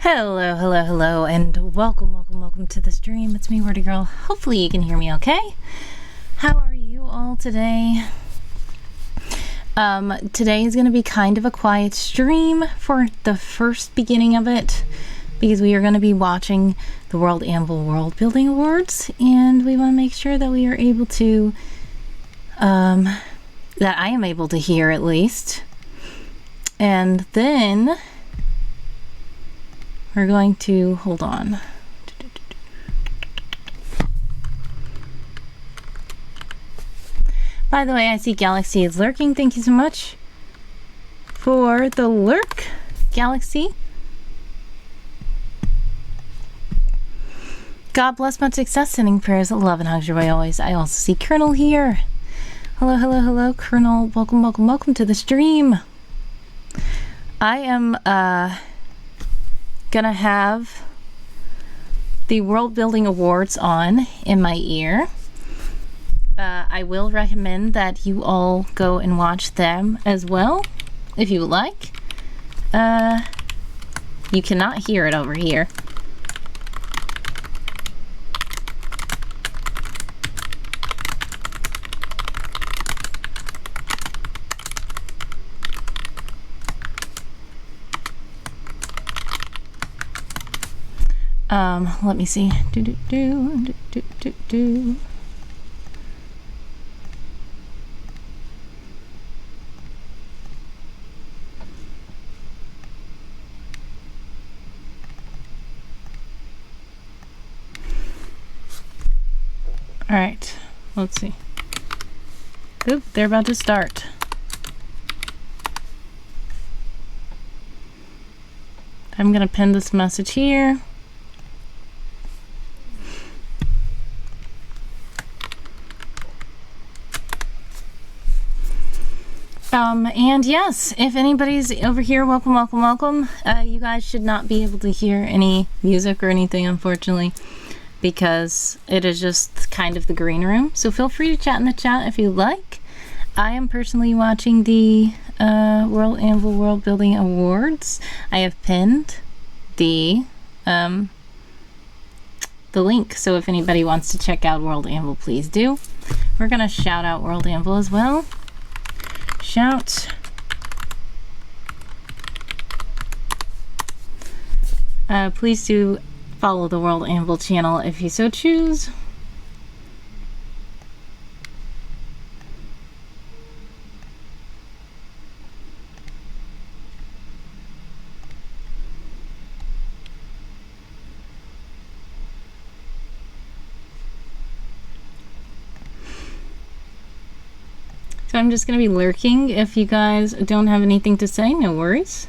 Hello, hello, hello, and welcome to the stream. It's me, Wordy Girl. Hopefully you can hear me okay. How are you all today? Today is going to be kind of a quiet stream for the first beginning of it, because we are going to be watching the WorldAnvil Worldbuilding Awards, and we want to make sure that we are able to, that I am able to hear at least. And then we're going to, hold on. By the way, I see Galaxy is lurking. Thank you so much for the lurk, Galaxy. God bless, much success, sending prayers, love, and hugs your way always. I also see Colonel here. Hello, hello, hello, Colonel. Welcome to the stream. I am, gonna have the Worldbuilding Awards on in my ear. I will recommend that you all go and watch them as well, if you would like. You cannot hear it over here. Let me see. All right, let's see. Oop, they're about to start. I'm gonna pin this message here. And yes, if anybody's over here, welcome. You guys should not be able to hear any music or anything, unfortunately, because it is just kind of the green room. So feel free to chat in the chat if you like. I am personally watching the WorldAnvil Worldbuilding Awards. I have pinned the link, so if anybody wants to check out WorldAnvil, please do. We're gonna shout out WorldAnvil as well. Shout. Please do follow the WorldAnvil channel if you so choose. So I'm just going to be lurking. If you guys don't have anything to say, no worries.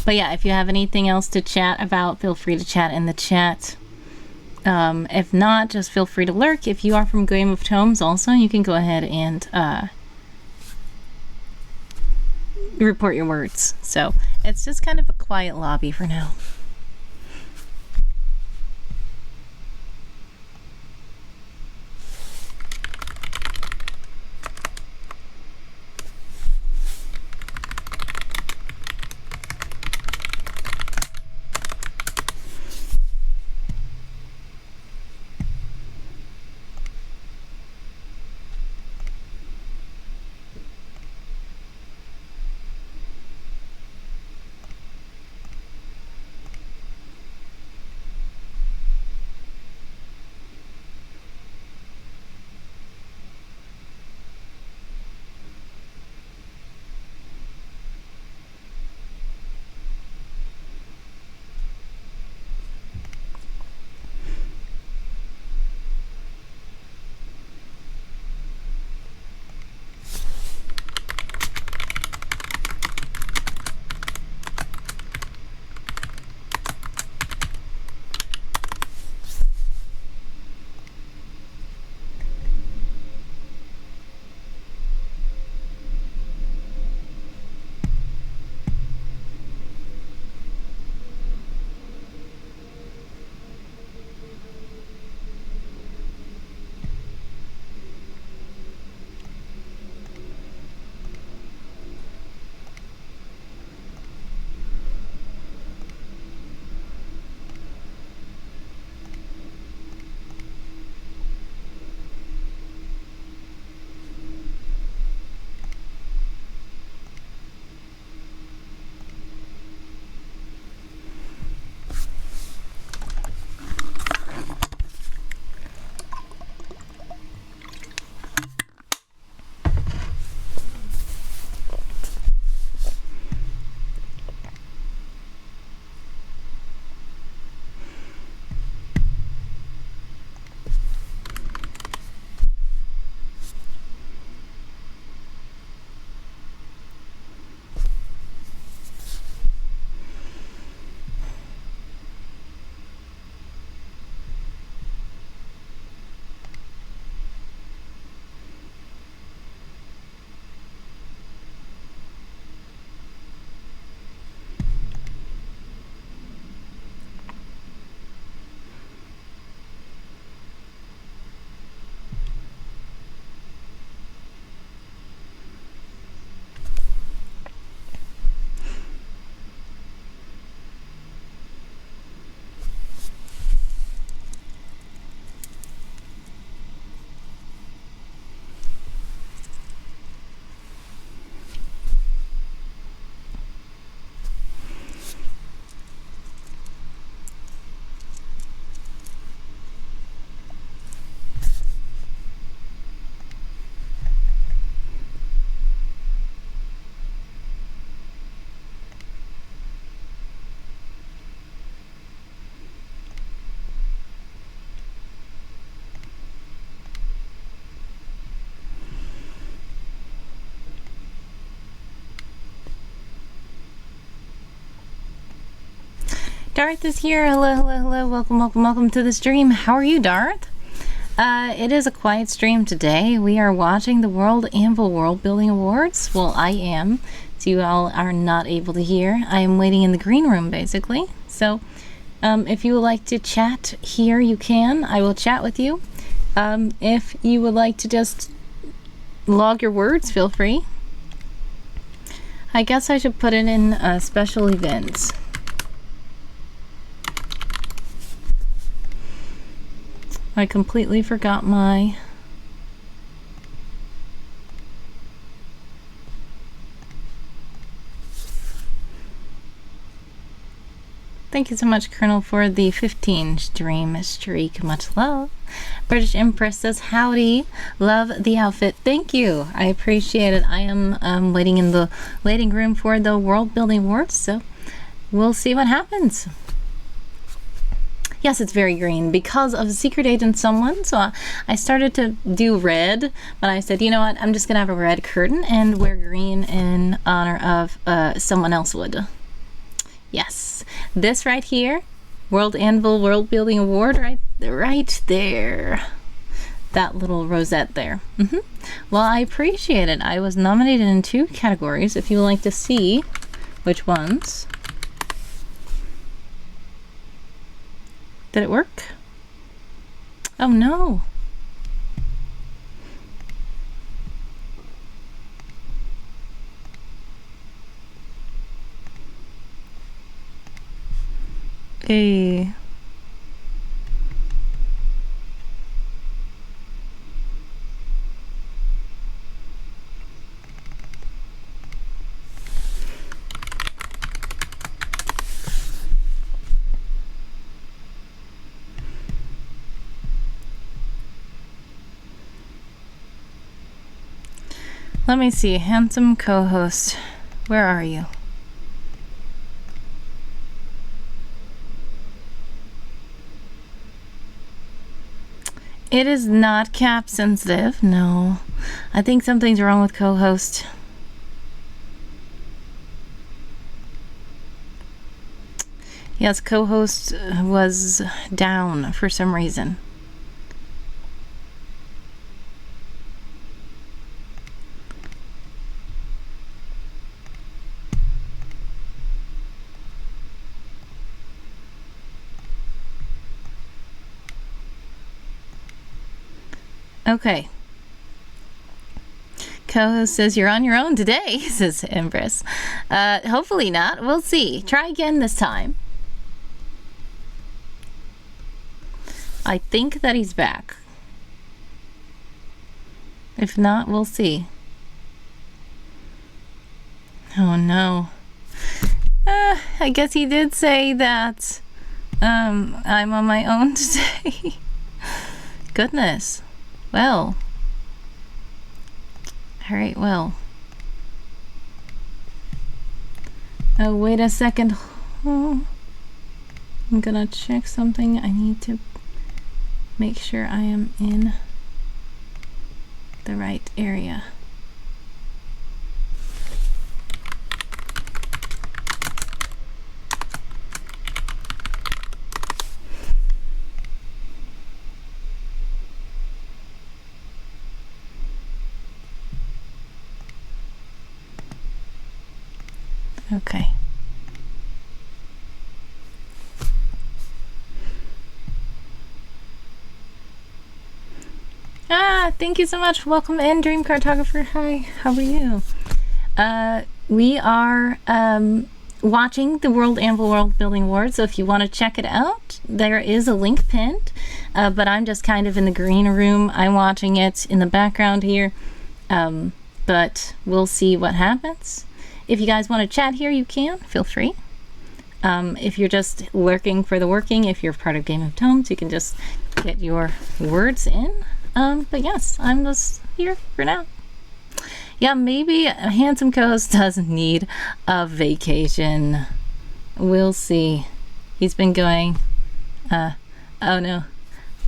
But yeah, if you have anything else to chat about, feel free to chat in the chat. If not, just feel free to lurk. If you are from Game of Tomes also, you can go ahead and report your words. So it's just kind of a quiet lobby for now. Darth is here. Hello, hello, hello. Welcome, welcome, welcome to the stream. How are you, Darth? It is a quiet stream today. We are watching the WorldAnvil World Building Awards. Well, I am. So you all are not able to hear. I am waiting in the green room, basically. So, if you would like to chat here, you can. I will chat with you. If you would like to just log your words, feel free. I guess I should put it in special events. I completely forgot my... Thank you so much, Colonel, for the 15 stream streak. Much love. British Empress says, howdy. Love the outfit. Thank you. I appreciate it. I am waiting in the waiting room for the World Building Awards, so we'll see what happens. Yes, it's very green because of Secret Agent Someone. So I started to do red, but I said, you know what? I'm just going to have a red curtain and wear green in honor of someone else would. Yes, this right here, WorldAnvil World Building Award, right there. That little rosette there. Well, I appreciate it. I was nominated in 2 categories. If you would like to see which ones. Did it work? Oh no. Hey. Let me see, handsome co-host, where are you? It is not cap sensitive, no. I think something's wrong with co-host. Yes, co-host was down for some reason. Okay. Co-host says you're on your own today, says Empress. Hopefully not. We'll see. Try again this time. I think that he's back. If not, we'll see. Oh no. I guess he did say that I'm on my own today. Goodness. Well. Alright, well. Oh, wait a second. Oh, I'm gonna check something. I need to make sure I am in the right area. Okay. Thank you so much. Welcome in, Dream Cartographer. Hi, how are you? We are watching the WorldAnvil World Building Award, so if you want to check it out, there is a link pinned, but I'm just kind of in the green room. I'm watching it in the background here, but we'll see what happens. If you guys want to chat here, you can. Feel free. If you're just lurking for the working, if you're part of Game of Tomes, you can just get your words in. But yes, I'm just here for now. Yeah, maybe a handsome co-host doesn't need a vacation. We'll see. He's been going, oh no,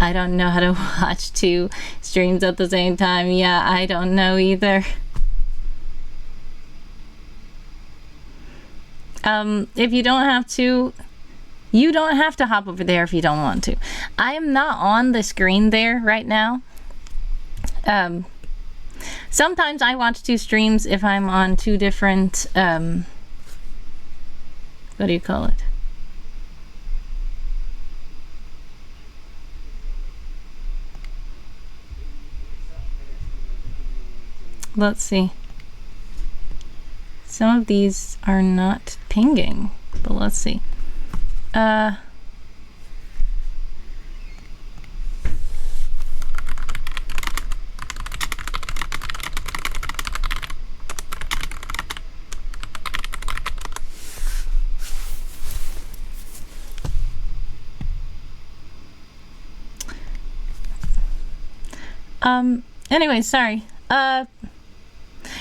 I don't know how to watch 2 streams at the same time. Yeah, I don't know either. If you don't have to You don't have to hop over there if you don't want to. I am not on the screen there right now. Sometimes I watch 2 streams if I'm on 2 different, what do you call it? Let's see. Some of these are not pinging, but let's see. Anyway, sorry.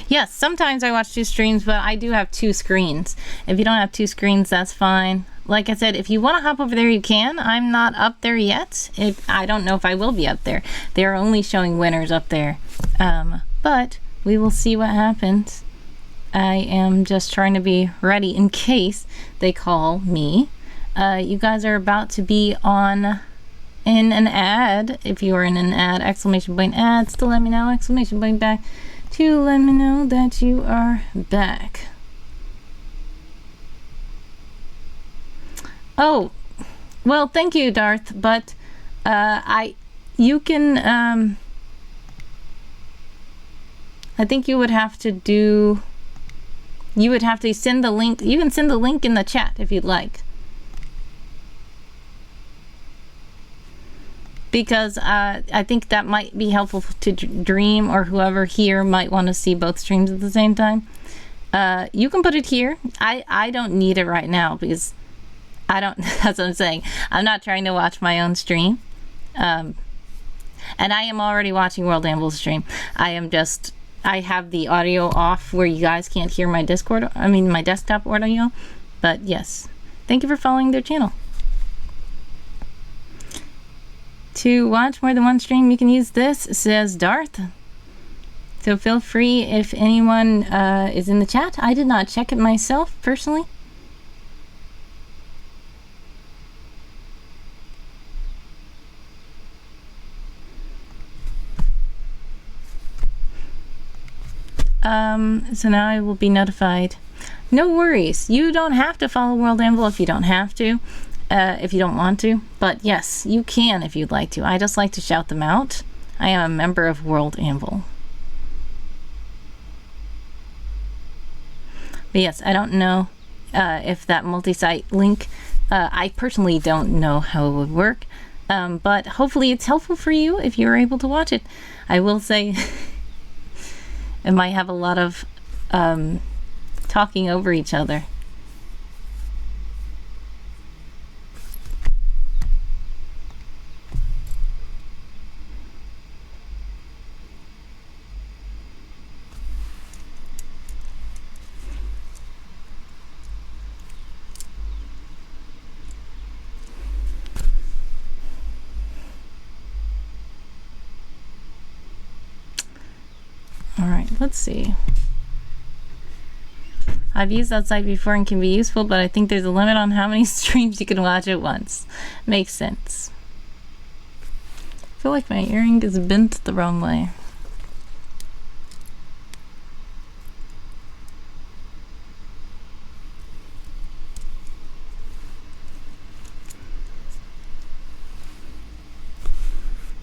Yes, sometimes I watch 2 streams, but I do have 2 screens. If you don't have 2 screens, that's fine. Like I said, if you want to hop over there, you can. I'm not up there yet. I don't know if I will be up there. They're only showing winners up there. But we will see what happens. I am just trying to be ready in case they call me. You guys are about to be in an ad. If you are in an ad, exclamation point ads to let me know, exclamation point back to let me know that you are back. Oh, well, thank you, Darth, but you can I think you would have to send the link. You can send the link in the chat if you'd like. Because I think that might be helpful to Dream or whoever here might want to see both streams at the same time. You can put it here. I don't need it right now because I don't, that's what I'm saying. I'm not trying to watch my own stream. And I am already watching WorldAnvil's stream. I have the audio off where you guys can't hear my my desktop audio. But yes, thank you for following their channel. To watch more than one stream, you can use this, says Darth. So feel free if anyone is in the chat. I did not check it myself, personally. So now I will be notified. No worries. You don't have to follow WorldAnvil if you don't have to. If you don't want to, but yes, you can if you'd like to. I just like to shout them out. I am a member of WorldAnvil. But yes, I don't know if that multi-site link, I personally don't know how it would work, but hopefully it's helpful for you if you're able to watch it. I will say it might have a lot of talking over each other. Alright, let's see. I've used that site before and can be useful, but I think there's a limit on how many streams you can watch at once. Makes sense. I feel like my earring is bent the wrong way.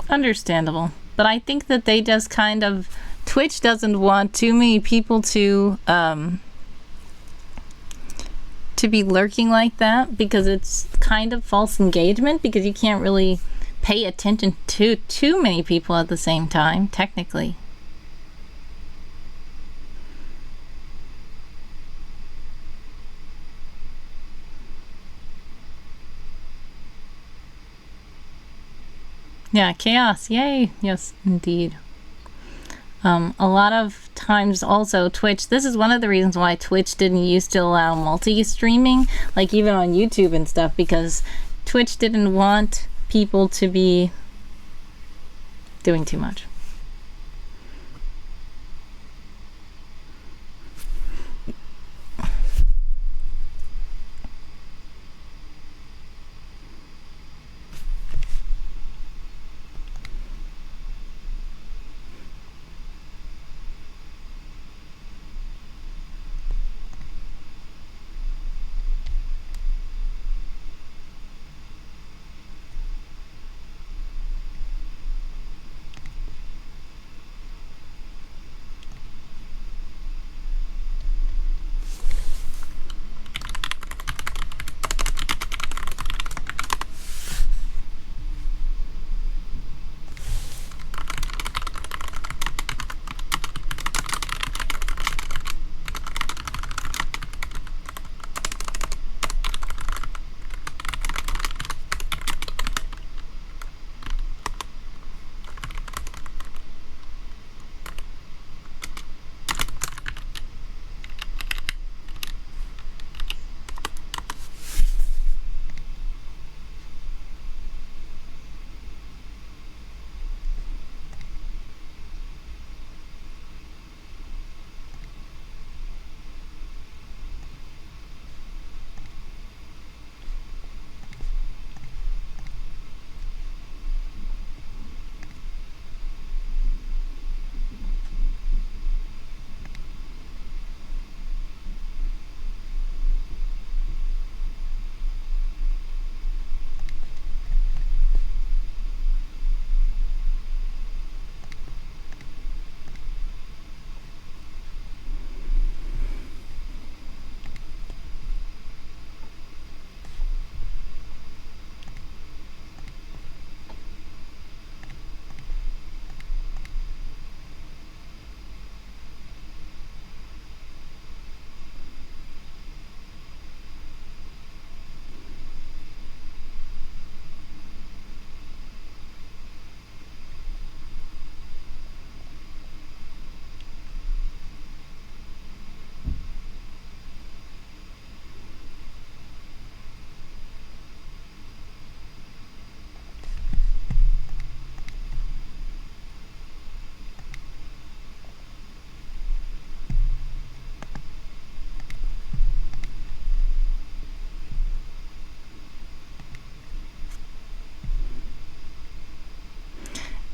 Understandable. But I think that they just kind of... Twitch doesn't want too many people to be lurking like that because it's kind of false engagement because you can't really pay attention to too many people at the same time, technically. Yeah, chaos, yay! Yes, indeed. A lot of times also Twitch, this is one of the reasons why Twitch didn't used to allow multi-streaming, like even on YouTube and stuff, because Twitch didn't want people to be doing too much.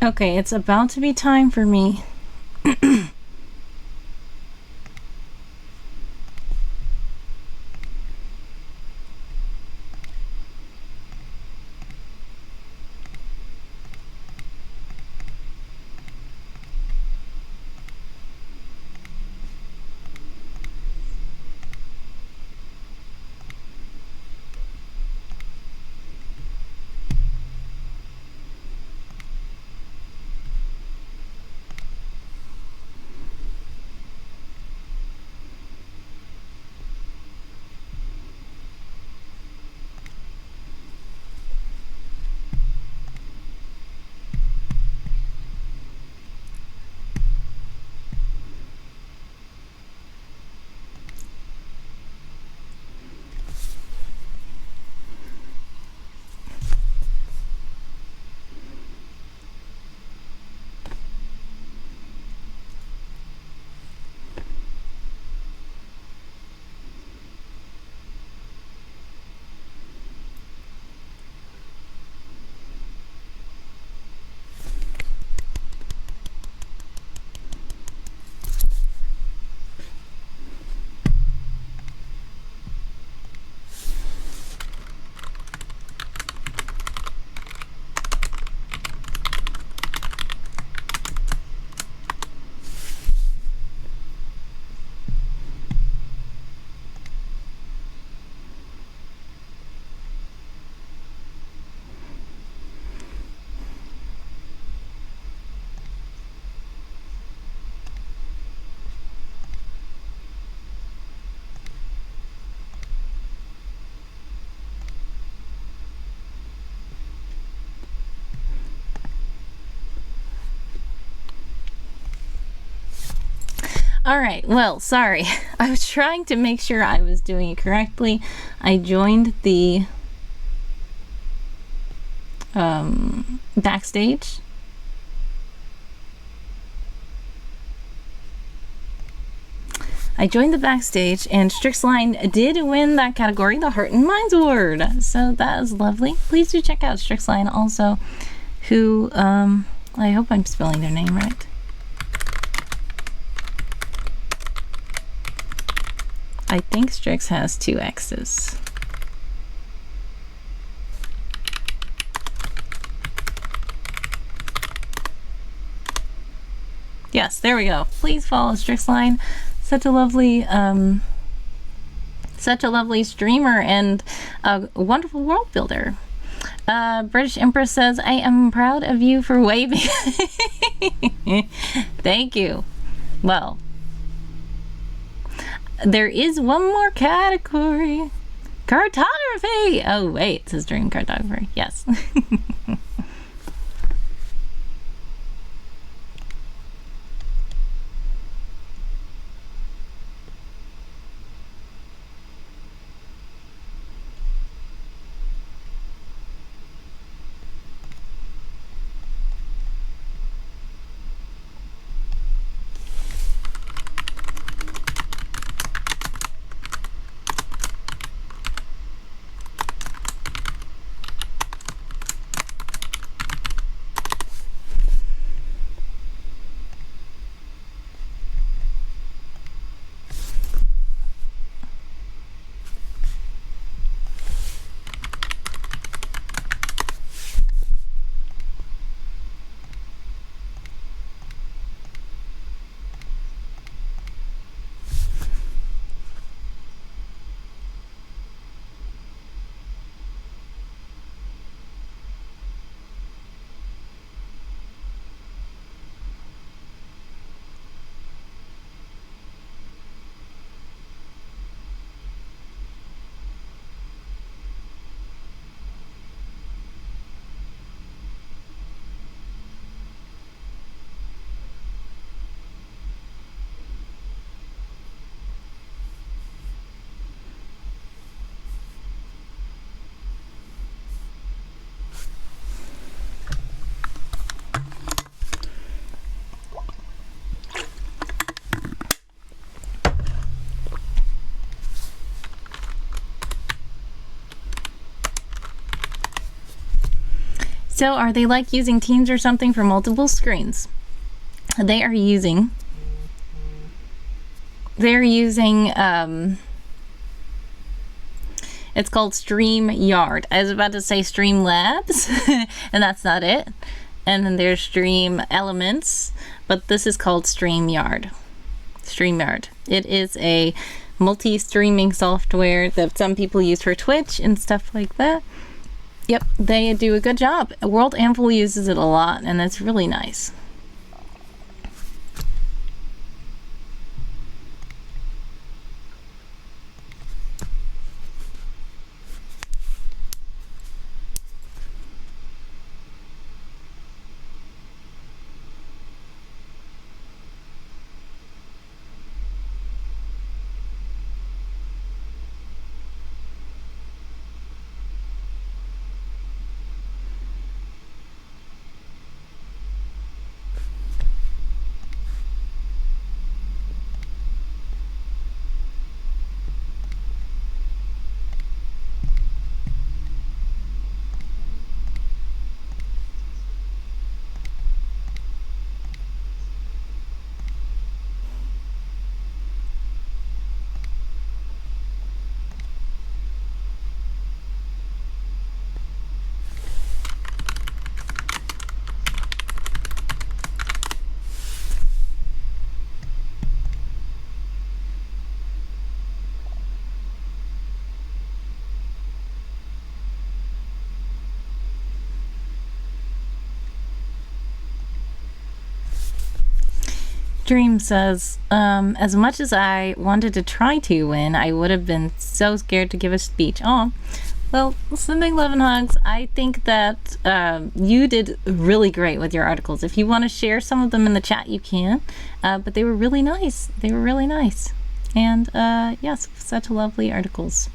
Okay, it's about to be time for me. All right, well, sorry. I was trying to make sure I was doing it correctly. I joined the backstage. I joined the backstage, and Strixline did win that category, the Heart and Minds Award. So that is lovely. Please do check out Strixline also, who, I hope I'm spelling their name right. I think Strix has 2 X's. Yes, there we go. Please follow Strixline. Such a lovely streamer and a wonderful world builder. British Empress says, I am proud of you for waving. Thank you. Well, there is one more category. Cartography! Oh, wait, it says dream cartographer. Yes. So are they like using Teams or something for multiple screens? They're using it's called StreamYard. I was about to say Streamlabs, and that's not it. And then there's Stream Elements, but this is called StreamYard. StreamYard. It is a multi-streaming software that some people use for Twitch and stuff like that. Yep, they do a good job. WorldAnvil uses it a lot, and it's really nice. Dream says, as much as I wanted to try to win, I would have been so scared to give a speech. Oh, well, sending love and hugs. I think that you did really great with your articles. If you want to share some of them in the chat, you can. But they were really nice. They were really nice. And yes, such lovely articles.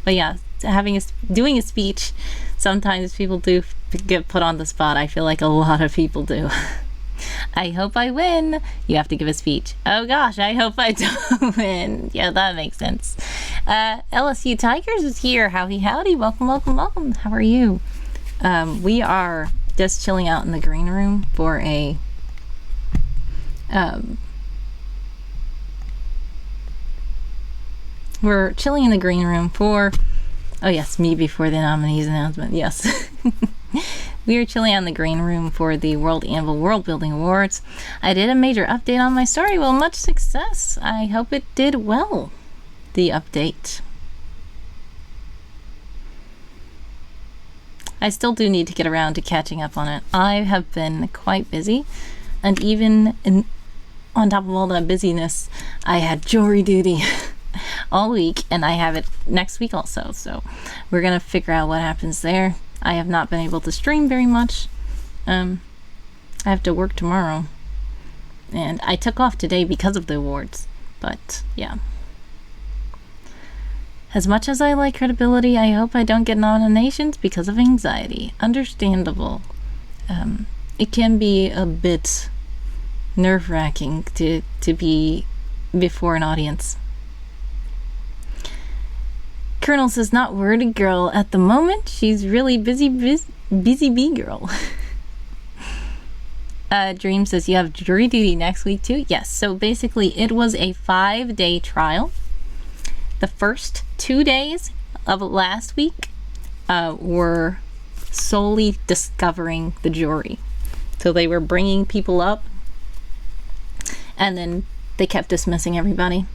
But yeah, doing a speech, sometimes people do get put on the spot. I feel like a lot of people do. I hope I win. You have to give a speech. Oh gosh, I hope I don't win. Yeah, that makes sense. LSU Tigers is here. Howdy, howdy. Welcome, welcome, welcome. How are you? We are just chilling out in the green room for a we're chilling in the green room for, oh yes, me before the nominees announcement. Yes. We are chilling out in the green room for the WorldAnvil Worldbuilding Awards. I did a major update on my story. Well, much success. I hope it did well, the update. I still do need to get around to catching up on it. I have been quite busy, and even on top of all that busyness, I had jury duty all week, and I have it next week also. So we're going to figure out what happens there. I have not been able to stream very much. I have to work tomorrow. And I took off today because of the awards. But, yeah. As much as I like credibility, I hope I don't get nominations because of anxiety. Understandable. It can be a bit nerve-wracking to be before an audience. Colonel says, not word girl at the moment. She's really busy bee girl. Dream says, you have jury duty next week too? Yes, so basically it was a 5-day trial. The first 2 days of last week were solely discovering the jury. So they were bringing people up, and then they kept dismissing everybody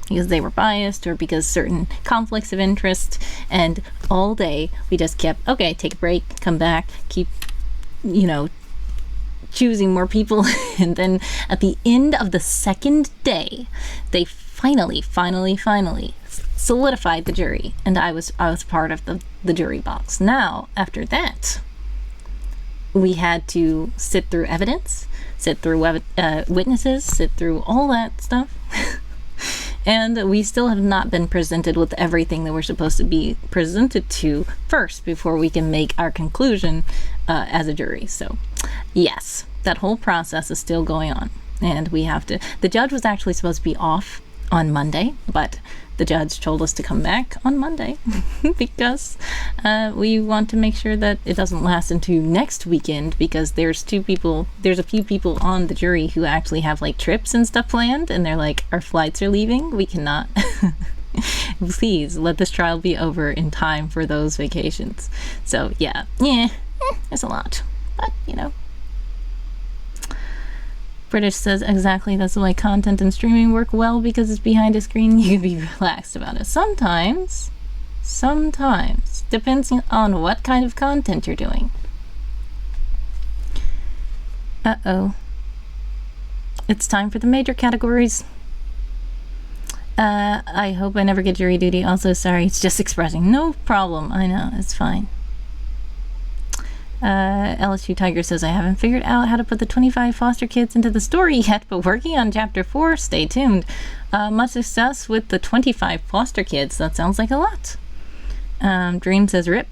because they were biased or because certain conflicts of interest, and all day we just kept, okay, take a break, come back, keep, choosing more people. And then at the end of the second day, they finally solidified the jury, and I was part of the jury box. Now, after that, we had to sit through evidence, sit through witnesses, sit through all that stuff. And we still have not been presented with everything that we're supposed to be presented to first before we can make our conclusion as a jury. So, yes, that whole process is still going on. And we have to... The judge was actually supposed to be off on Monday, but the judge told us to come back on Monday because we want to make sure that it doesn't last into next weekend, because there's a few people on the jury who actually have like trips and stuff planned, and they're like, our flights are leaving, we cannot please let this trial be over in time for those vacations. So yeah, it's a lot, but you know. British says, exactly, that's why content and streaming work well, because it's behind a screen, you can be relaxed about it. Sometimes, depends on what kind of content you're doing. Uh-oh. It's time for the major categories. I hope I never get jury duty. Also, sorry, it's just expressing. No problem. I know, it's fine. LSU Tiger says, I haven't figured out how to put the 25 foster kids into the story yet, but working on chapter 4. Stay tuned. Much success with the 25 foster kids. That sounds like a lot. Dream says, rip.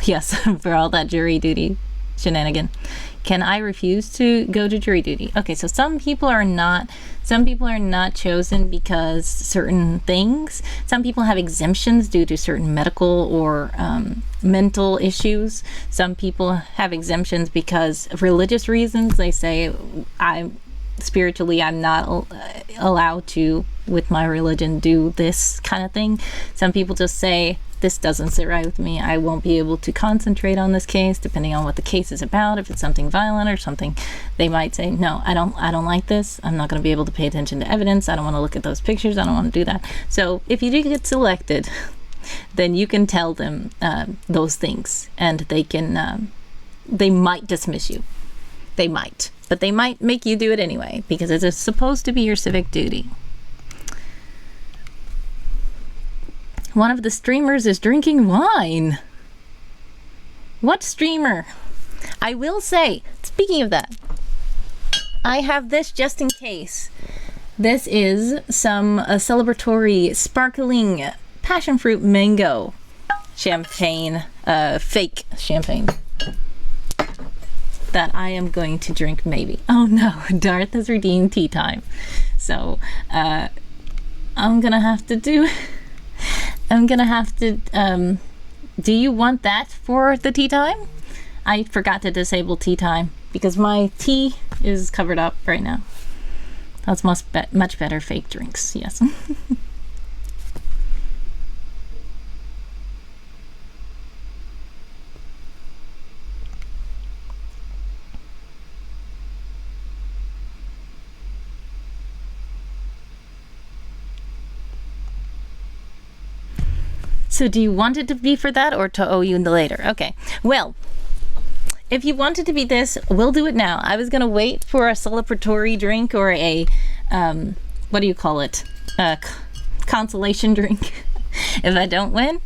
Yes, for all that jury duty shenanigan. Can I refuse to go to jury duty? Okay, so some people are not chosen because certain things. Some people have exemptions due to certain medical or mental issues. Some people have exemptions because of religious reasons. They say, I'm not allowed to, with my religion, do this kind of thing. Some people just say, this doesn't sit right with me. I won't be able to concentrate on this case, depending on what the case is about. If it's something violent or something, they might say, no, I don't like this. I'm not going to be able to pay attention to evidence. I don't want to look at those pictures. I don't want to do that. So if you do get selected, then you can tell them those things, and they might dismiss you. They might, but they might make you do it anyway, because it is supposed to be your civic duty. One of the streamers is drinking wine. What streamer? I will say, speaking of that, I have this just in case. This is some celebratory sparkling passion fruit mango champagne, fake champagne, that I am going to drink maybe. Oh no, Darth has redeemed tea time. So I'm gonna have to do do you want that for the tea time? I forgot to disable tea time because my tea is covered up right now. That's much better fake drinks, yes. So do you want it to be for that or to owe you later? Okay, well, if you want it to be this, we'll do it now. I was gonna wait for a celebratory drink or a, what do you call it? A consolation drink if I don't win,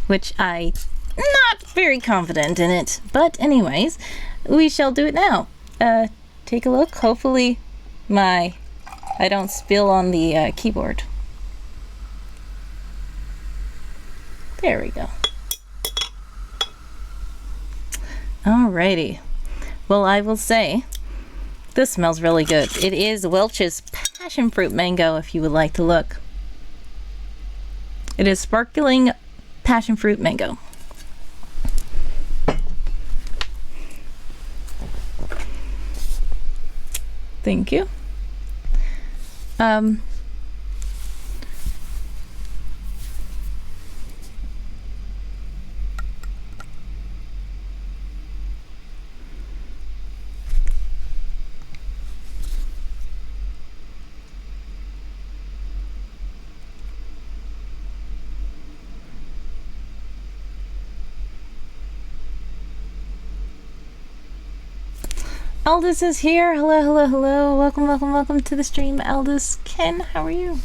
which I'm not very confident in it. But anyways, we shall do it now. Take a look. Hopefully I don't spill on the keyboard. There we go. Alrighty. Well, I will say, this smells really good. It is Welch's Passion Fruit Mango, if you would like to look. It is sparkling passion fruit mango. Thank you. Aldous is here. Hello, hello, hello. Welcome, welcome, welcome to the stream, Aldous. Ken, how are you?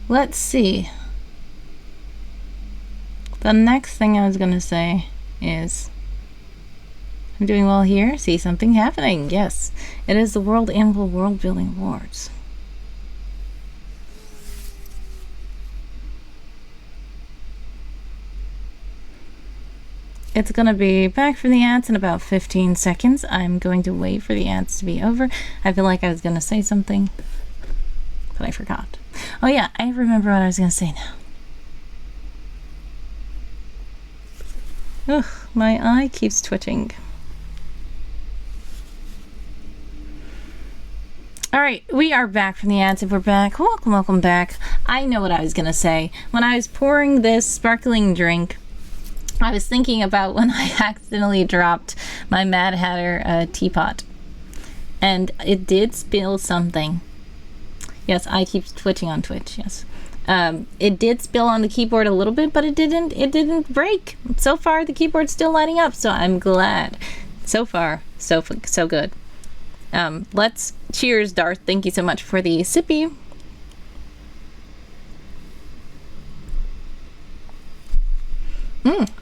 Let's see. The next thing I was gonna say is, I'm doing well here. See something happening. Yes, it is the WorldAnvil Worldbuilding Awards. It's gonna be back for the ads in about 15 seconds. I'm going to wait for the ads to be over. I feel like I was gonna say something, but I forgot. Oh yeah, I remember what I was gonna say now. Ugh, my eye keeps twitching. All right, we are back from the ads. If we're back, welcome back. I know what I was gonna say. When I was pouring this sparkling drink, I was thinking about when I accidentally dropped my Mad Hatter teapot. And it did spill something. Yes, I keep twitching on Twitch, yes. It did spill on the keyboard a little bit, but it didn't break. So far, the keyboard's still lighting up, so I'm glad. So far, so good. Let's cheers, Darth. Thank you so much for the sippy.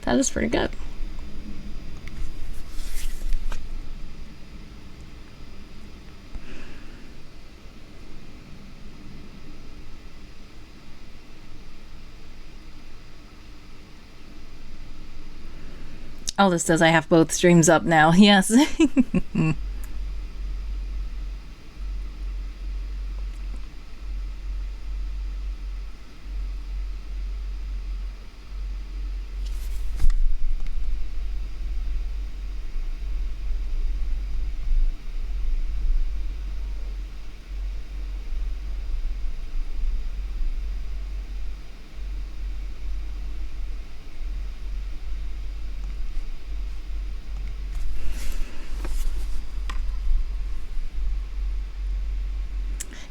That is pretty good. Oh, this says I have both streams up now. Yes.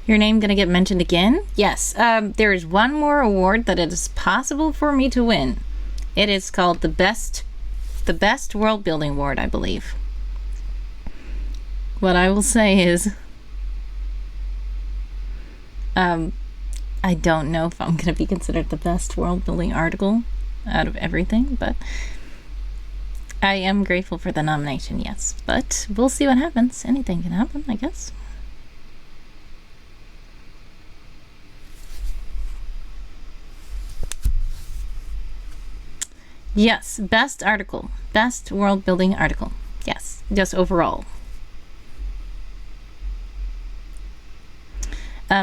Your name gonna get mentioned again? Yes. There is one more award that it is possible for me to win. It is called the best World Building Award, I believe. What I will say is, I don't know if I'm gonna be considered the best world building article out of everything, but I am grateful for the nomination, yes. But we'll see what happens. Anything can happen, I guess. Yes, best article. Best world building article. Yes, just overall.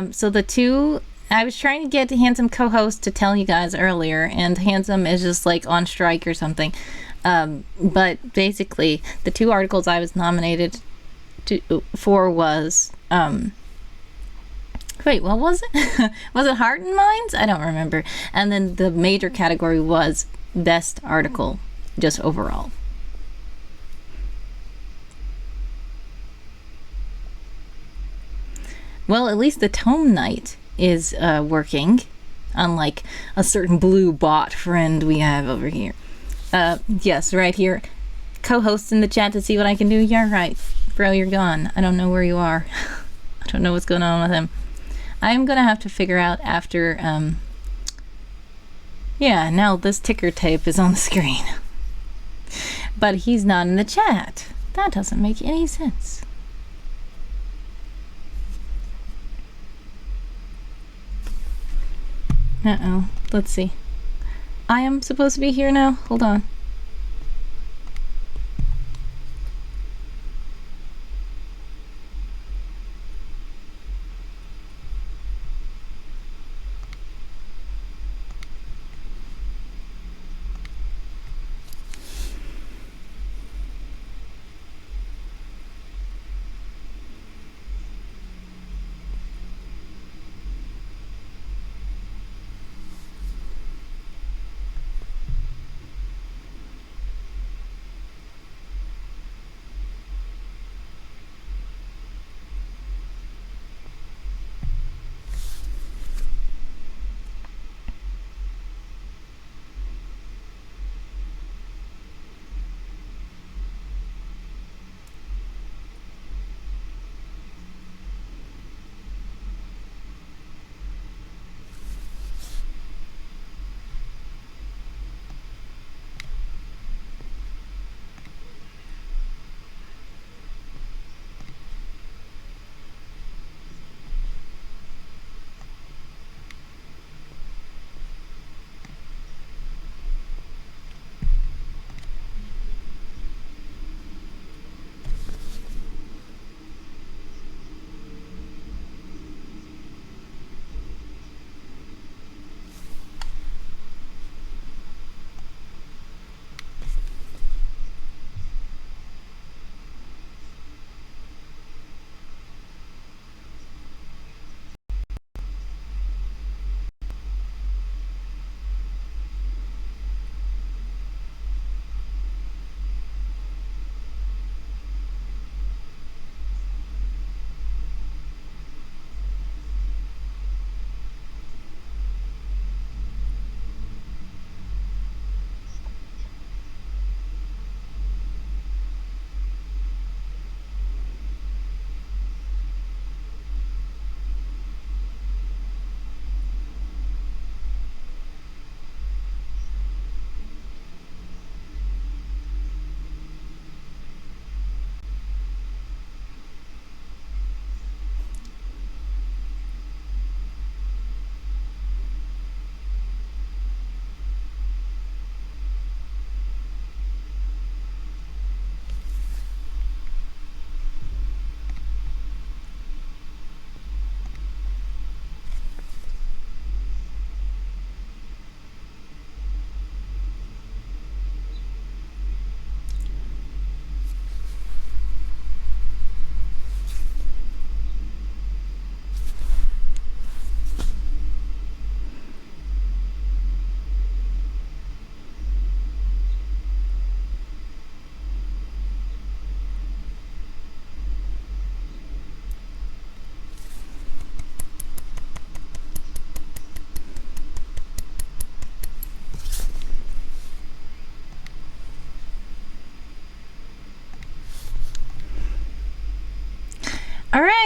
So the two, I was trying to get Handsome co-host to tell you guys earlier, and Handsome is just like on strike or something. But basically, the two articles I was nominated for was, wait, what was it? Was it Heart and Minds? I don't remember. And then the major category was best article, just overall. Well, at least the Tome Night is working, unlike a certain blue bot friend we have over here. Yes, right here. Co-host in the chat to see what I can do. Yeah, right. Bro, you're gone. I don't know where you are. I don't know what's going on with him. I'm gonna have to figure out after, yeah, now this ticker tape is on the screen. But he's not in the chat. That doesn't make any sense. Uh-oh. Let's see. I am supposed to be here now? Hold on.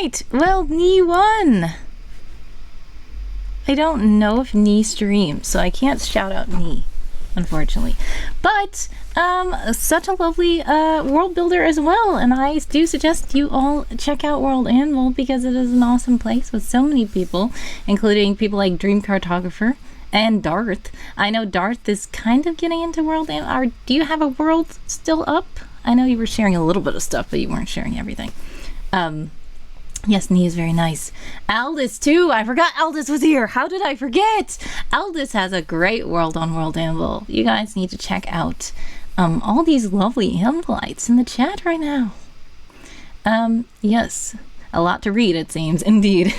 right. Well, Nee won. I don't know if Nee streams, so I can't shout out Nee, unfortunately. But such a lovely world builder as well, and I do suggest you all check out WorldAnvil because it is an awesome place with so many people, including people like Dream Cartographer and Darth. I know Darth is kind of getting into WorldAnvil. Do you have a world still up? I know you were sharing a little bit of stuff, but you weren't sharing everything. Yes, Nee is very nice. Aldous too. I forgot Aldous was here. How did I forget? Aldous has a great world on WorldAnvil. You guys need to check out all these lovely Anvilites in the chat right now. Yes, a lot to read, it seems, indeed.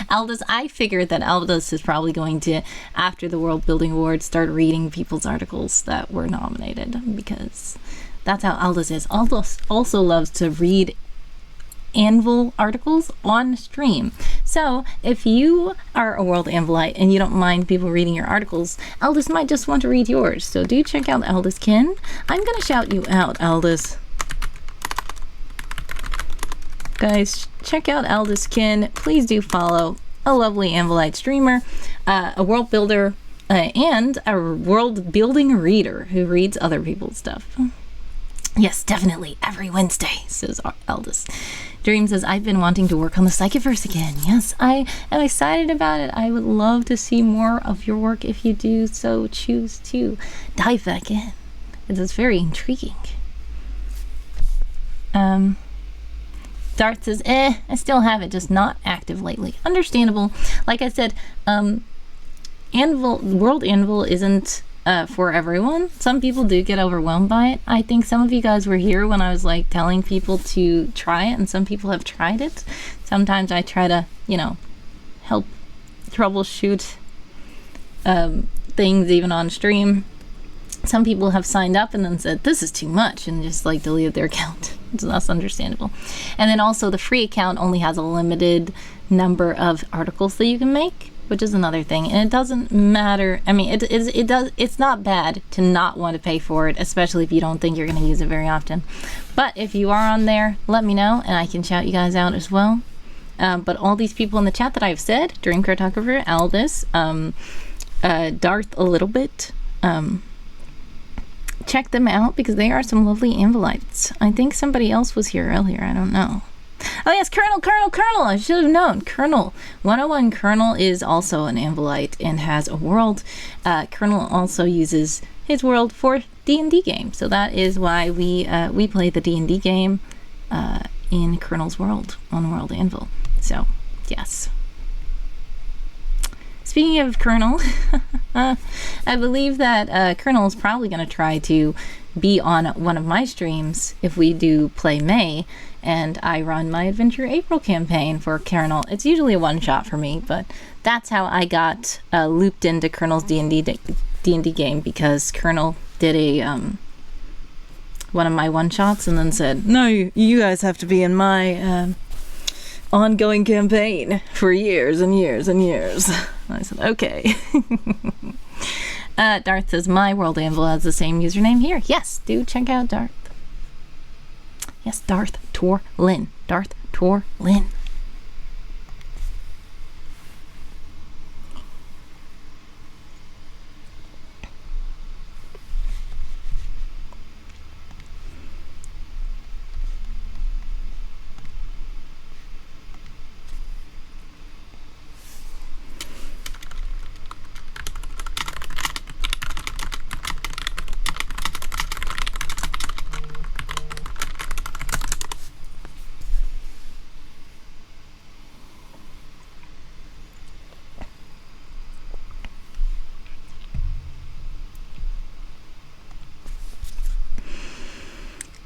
Aldous, I figured that Aldous is probably going to, after the World Building Award, start reading people's articles that were nominated, because that's how Aldous is. Aldous also loves to read Anvil articles on stream. So if you are a World Anvilite and you don't mind people reading your articles, Aldous might just want to read yours. So do check out Aldous Kin. I'm gonna shout you out, Aldous. Guys, check out Aldous Kin. Please do follow a lovely Anvilite streamer, a world builder, and a world building reader who reads other people's stuff. Yes, definitely. Every Wednesday, says Aldous. Dream says, I've been wanting to work on the Psychiverse again. Yes, I am excited about it. I would love to see more of your work if you do so choose to dive back in. It is very intriguing. Darth says, I still have it, just not active lately. Understandable. Like I said, WorldAnvil isn't for everyone. Some people do get overwhelmed by it. I think some of you guys were here when I was like telling people to try it, and some people have tried it. Sometimes I try to, help troubleshoot things even on stream. Some people have signed up and then said this is too much and just like deleted their account. So that's understandable. And then also the free account only has a limited number of articles that you can make, which is another thing. And it doesn't matter. I mean, it's not bad to not want to pay for it, especially if you don't think you're going to use it very often. But if you are on there, let me know and I can shout you guys out as well. But all these people in the chat that I've said, Dream Cartographer, Aldous, Darth a little bit, check them out because they are some lovely Anvilites. I think somebody else was here earlier. I don't know. Oh yes, Colonel! I should have known. Colonel 101 Colonel is also an Anvilite and has a world. Colonel also uses his world for D&D game, so that is why we play the D&D game in Colonel's world on WorldAnvil. So yes. Speaking of Colonel, I believe that Colonel is probably going to try to be on one of my streams if we do play May, and I run my Adventure April campaign for Colonel. It's usually a one-shot for me, but that's how I got looped into Colonel's D&D game, because Colonel did a one of my one-shots and then said, no, you guys have to be in my ongoing campaign for years and years and years. I said, okay. Darth says, my WorldAnvil has the same username here. Yes, do check out Darth. Yes, Darth Torlin. Darth Torlin.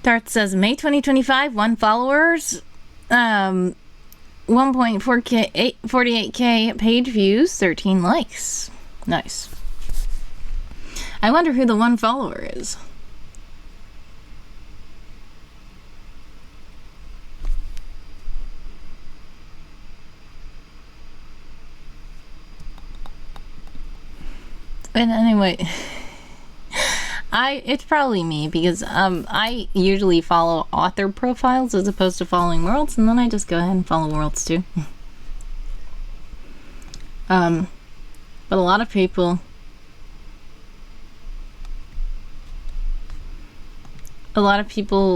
Darth says, May 2025, 1 followers, 1.48k page views, 13 likes. Nice. I wonder who the 1 follower is. But anyway, It's probably me because I usually follow author profiles as opposed to following worlds, and then I just go ahead and follow worlds too. But a lot of people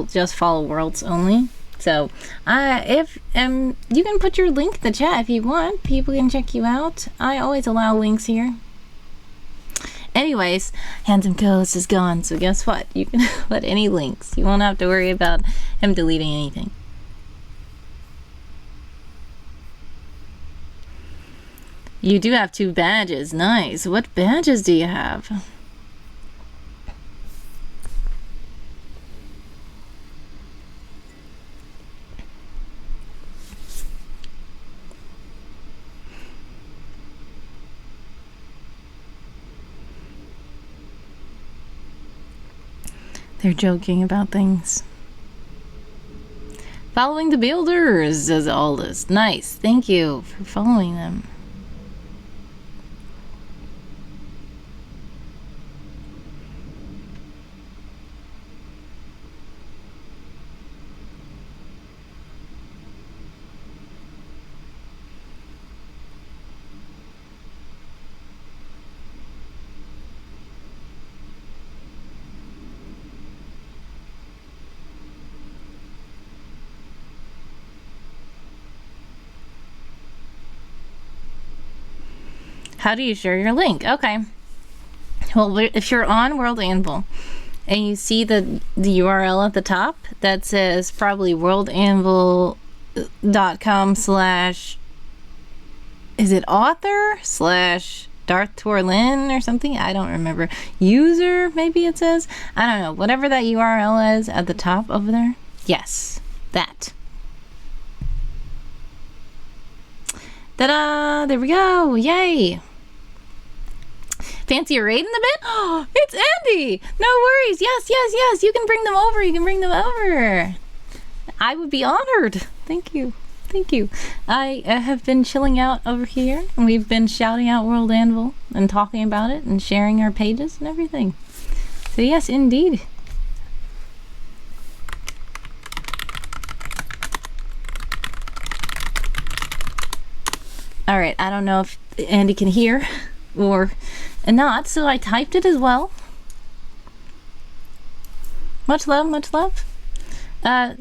just follow worlds only. So if you can put your link in the chat if you want, people can check you out. I always allow links here. Anyways, Handsome Co-host is gone, so guess what? You can put any links. You won't have to worry about him deleting anything. You do have 2 badges. Nice. What badges do you have? They're joking about things. Following the builders, says Aldous. Nice. Thank you for following them. How do you share your link? Okay. Well, if you're on WorldAnvil and you see the URL at the top that says probably worldanvil.com/ is it author / Darth Torlin or something? I don't remember. User, maybe it says. I don't know. Whatever that URL is at the top over there. Yes, that. Ta-da! There we go. Yay! Fancy a raid in the bit? Oh, it's Andy! No worries. Yes. You can bring them over. I would be honored. Thank you. I have been chilling out over here, and we've been shouting out WorldAnvil and talking about it and sharing our pages and everything. So yes, indeed. All right, I don't know if Andy can hear or not, so I typed it as well. Much love.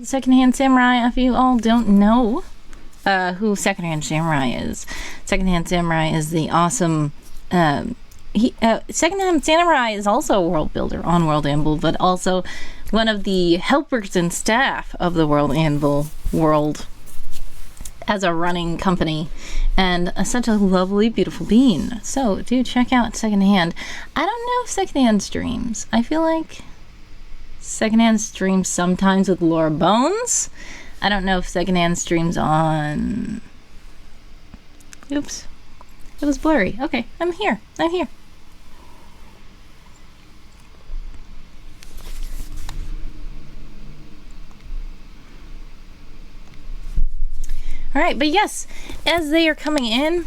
Secondhand Samurai, if you all don't know who Secondhand Samurai is. Secondhand Samurai is the awesome... Secondhand Samurai is also a world builder on WorldAnvil, but also one of the helpers and staff of the WorldAnvil world as a running company, and such a lovely, beautiful being. So do check out Secondhand. I don't know if Secondhand streams. I feel like Secondhand streams sometimes with Laura Bones. I don't know if Secondhand streams on... Oops. It was blurry. Okay, I'm here. Alright, but yes, as they are coming in,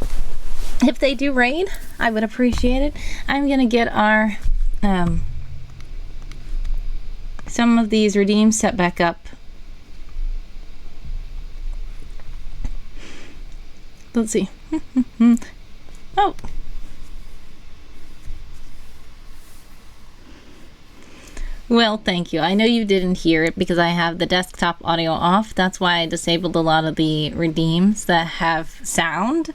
if they do raid, I would appreciate it. I'm gonna get our some of these redeems set back up. Let's see. Oh. Well, thank you. I know you didn't hear it because I have the desktop audio off. That's why I disabled a lot of the redeems that have sound.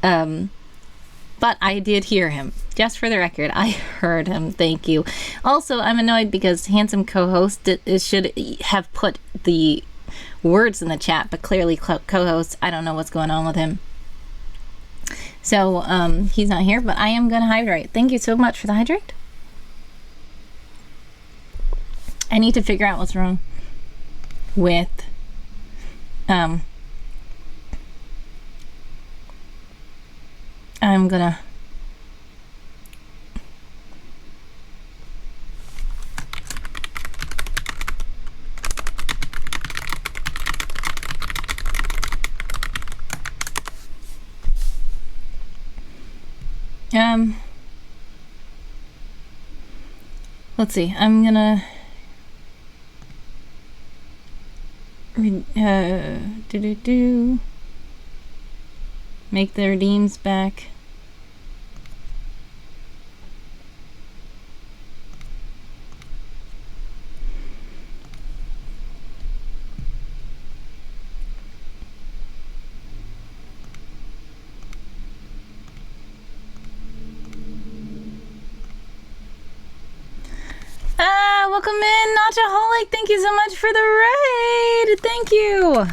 But I did hear him. Just for the record, I heard him. Thank you. Also, I'm annoyed because Handsome Co-host should have put the words in the chat, but clearly Co-host, I don't know what's going on with him. So, he's not here, but I am going to hydrate. Thank you so much for the hydrate. I need to figure out what's wrong with I'm gonna let's see. I'm gonna make the redeems back. Welcome in, Nachaholic. Thank you so much for the raid. Thank you.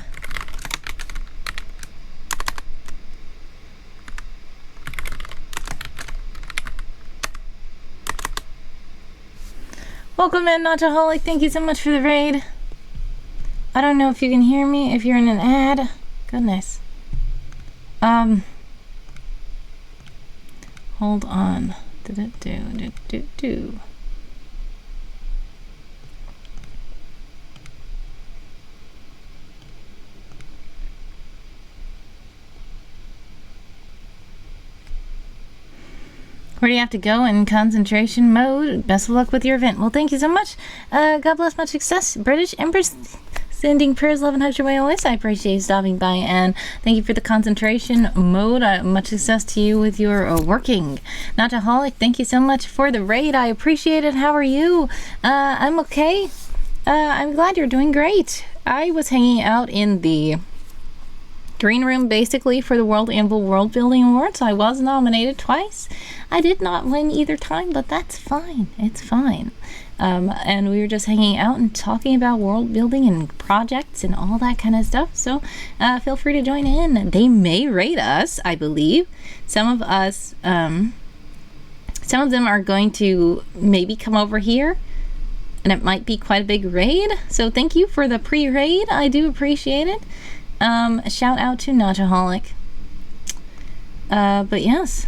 Welcome in, Nachaholic. Thank you so much for the raid. I don't know if you can hear me if you're in an ad. Goodness. Hold on. Where do you have to go in concentration mode? Best of luck with your event. Well, thank you so much. God bless, much success. British Empress, sending prayers, love, and hugs your way always. I appreciate you stopping by, and thank you for the concentration mode. Much success to you with your working. Nachaholic, thank you so much for the raid. I appreciate it. How are you? I'm okay. I'm glad you're doing great. I was hanging out in the green room basically for the WorldAnvil Worldbuilding Awards. I was nominated twice. I did not win either time, but that's fine. It's fine. And we were just hanging out and talking about world building and projects and all that kind of stuff. So feel free to join in. They may rate us, I believe. Some of us, some of them are going to maybe come over here, and it might be quite a big raid. So thank you for the pre-raid. I do appreciate it. A shout out to Nachaholic. But yes,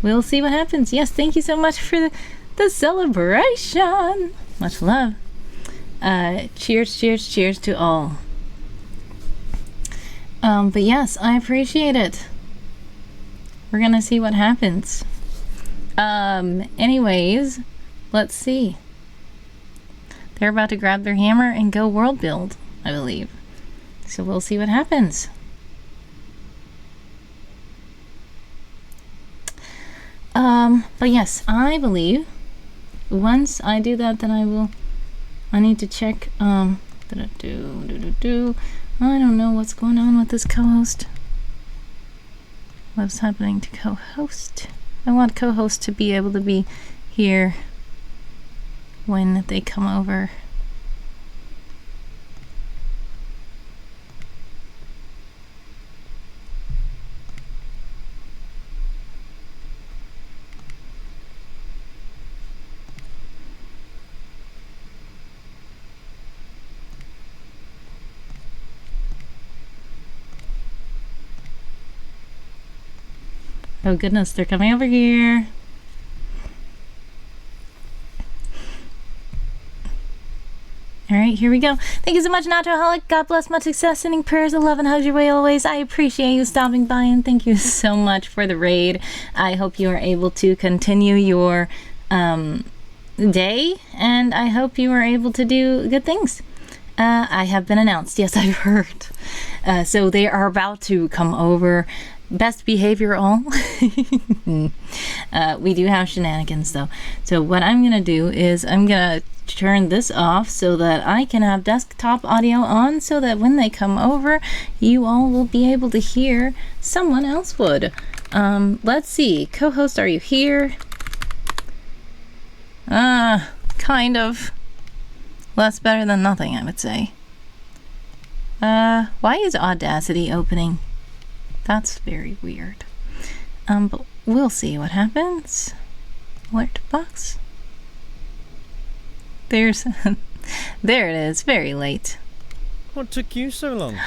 we'll see what happens. Yes, thank you so much for the celebration. Much love. Cheers, cheers, cheers to all. But yes, I appreciate it. We're gonna see what happens. Anyways, let's see. They're about to grab their hammer and go world build, I believe. So we'll see what happens. But yes, I believe once I do that, then I need to check, I don't know what's going on with this co-host. What's happening to co-host? I want co-host to be able to be here when they come over. Oh goodness, they're coming over here. Alright, here we go. Thank you so much, Nachaholic. God bless, much success, sending prayers of love and hugs your way always. I appreciate you stopping by, and thank you so much for the raid. I hope you are able to continue your day, and I hope you are able to do good things. I have been announced. Yes, I've heard. So they are about to come over. Best behavior all. We do have shenanigans though. So what I'm gonna do is I'm gonna turn this off so that I can have desktop audio on, so that when they come over, you all will be able to hear someone else would. Let's see. Co-host, are you here? Kind of. Less better than nothing, I would say. Why is Audacity opening? That's very weird. But we'll see what happens. Alert box. There's there it is, very late. What took you so long?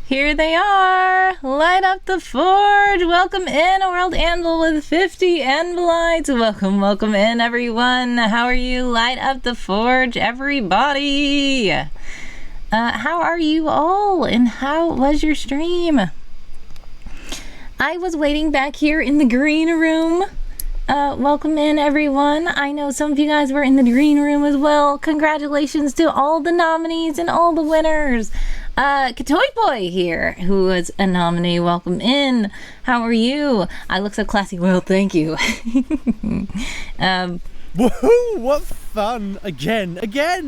Here they are! Light up the forge! Welcome in, WorldAnvil with 50 Anvilites! Welcome, welcome in, everyone! How are you? Light up the forge, everybody! How are you all? And how was your stream? I was waiting back here in the green room Welcome in, everyone. I know some of you guys were in the green room as well. Congratulations to all the nominees and all the winners. Katoy Boy here, who was a nominee. Welcome in. How are you? I look so classy. Well, thank you. Woohoo! What fun! Again!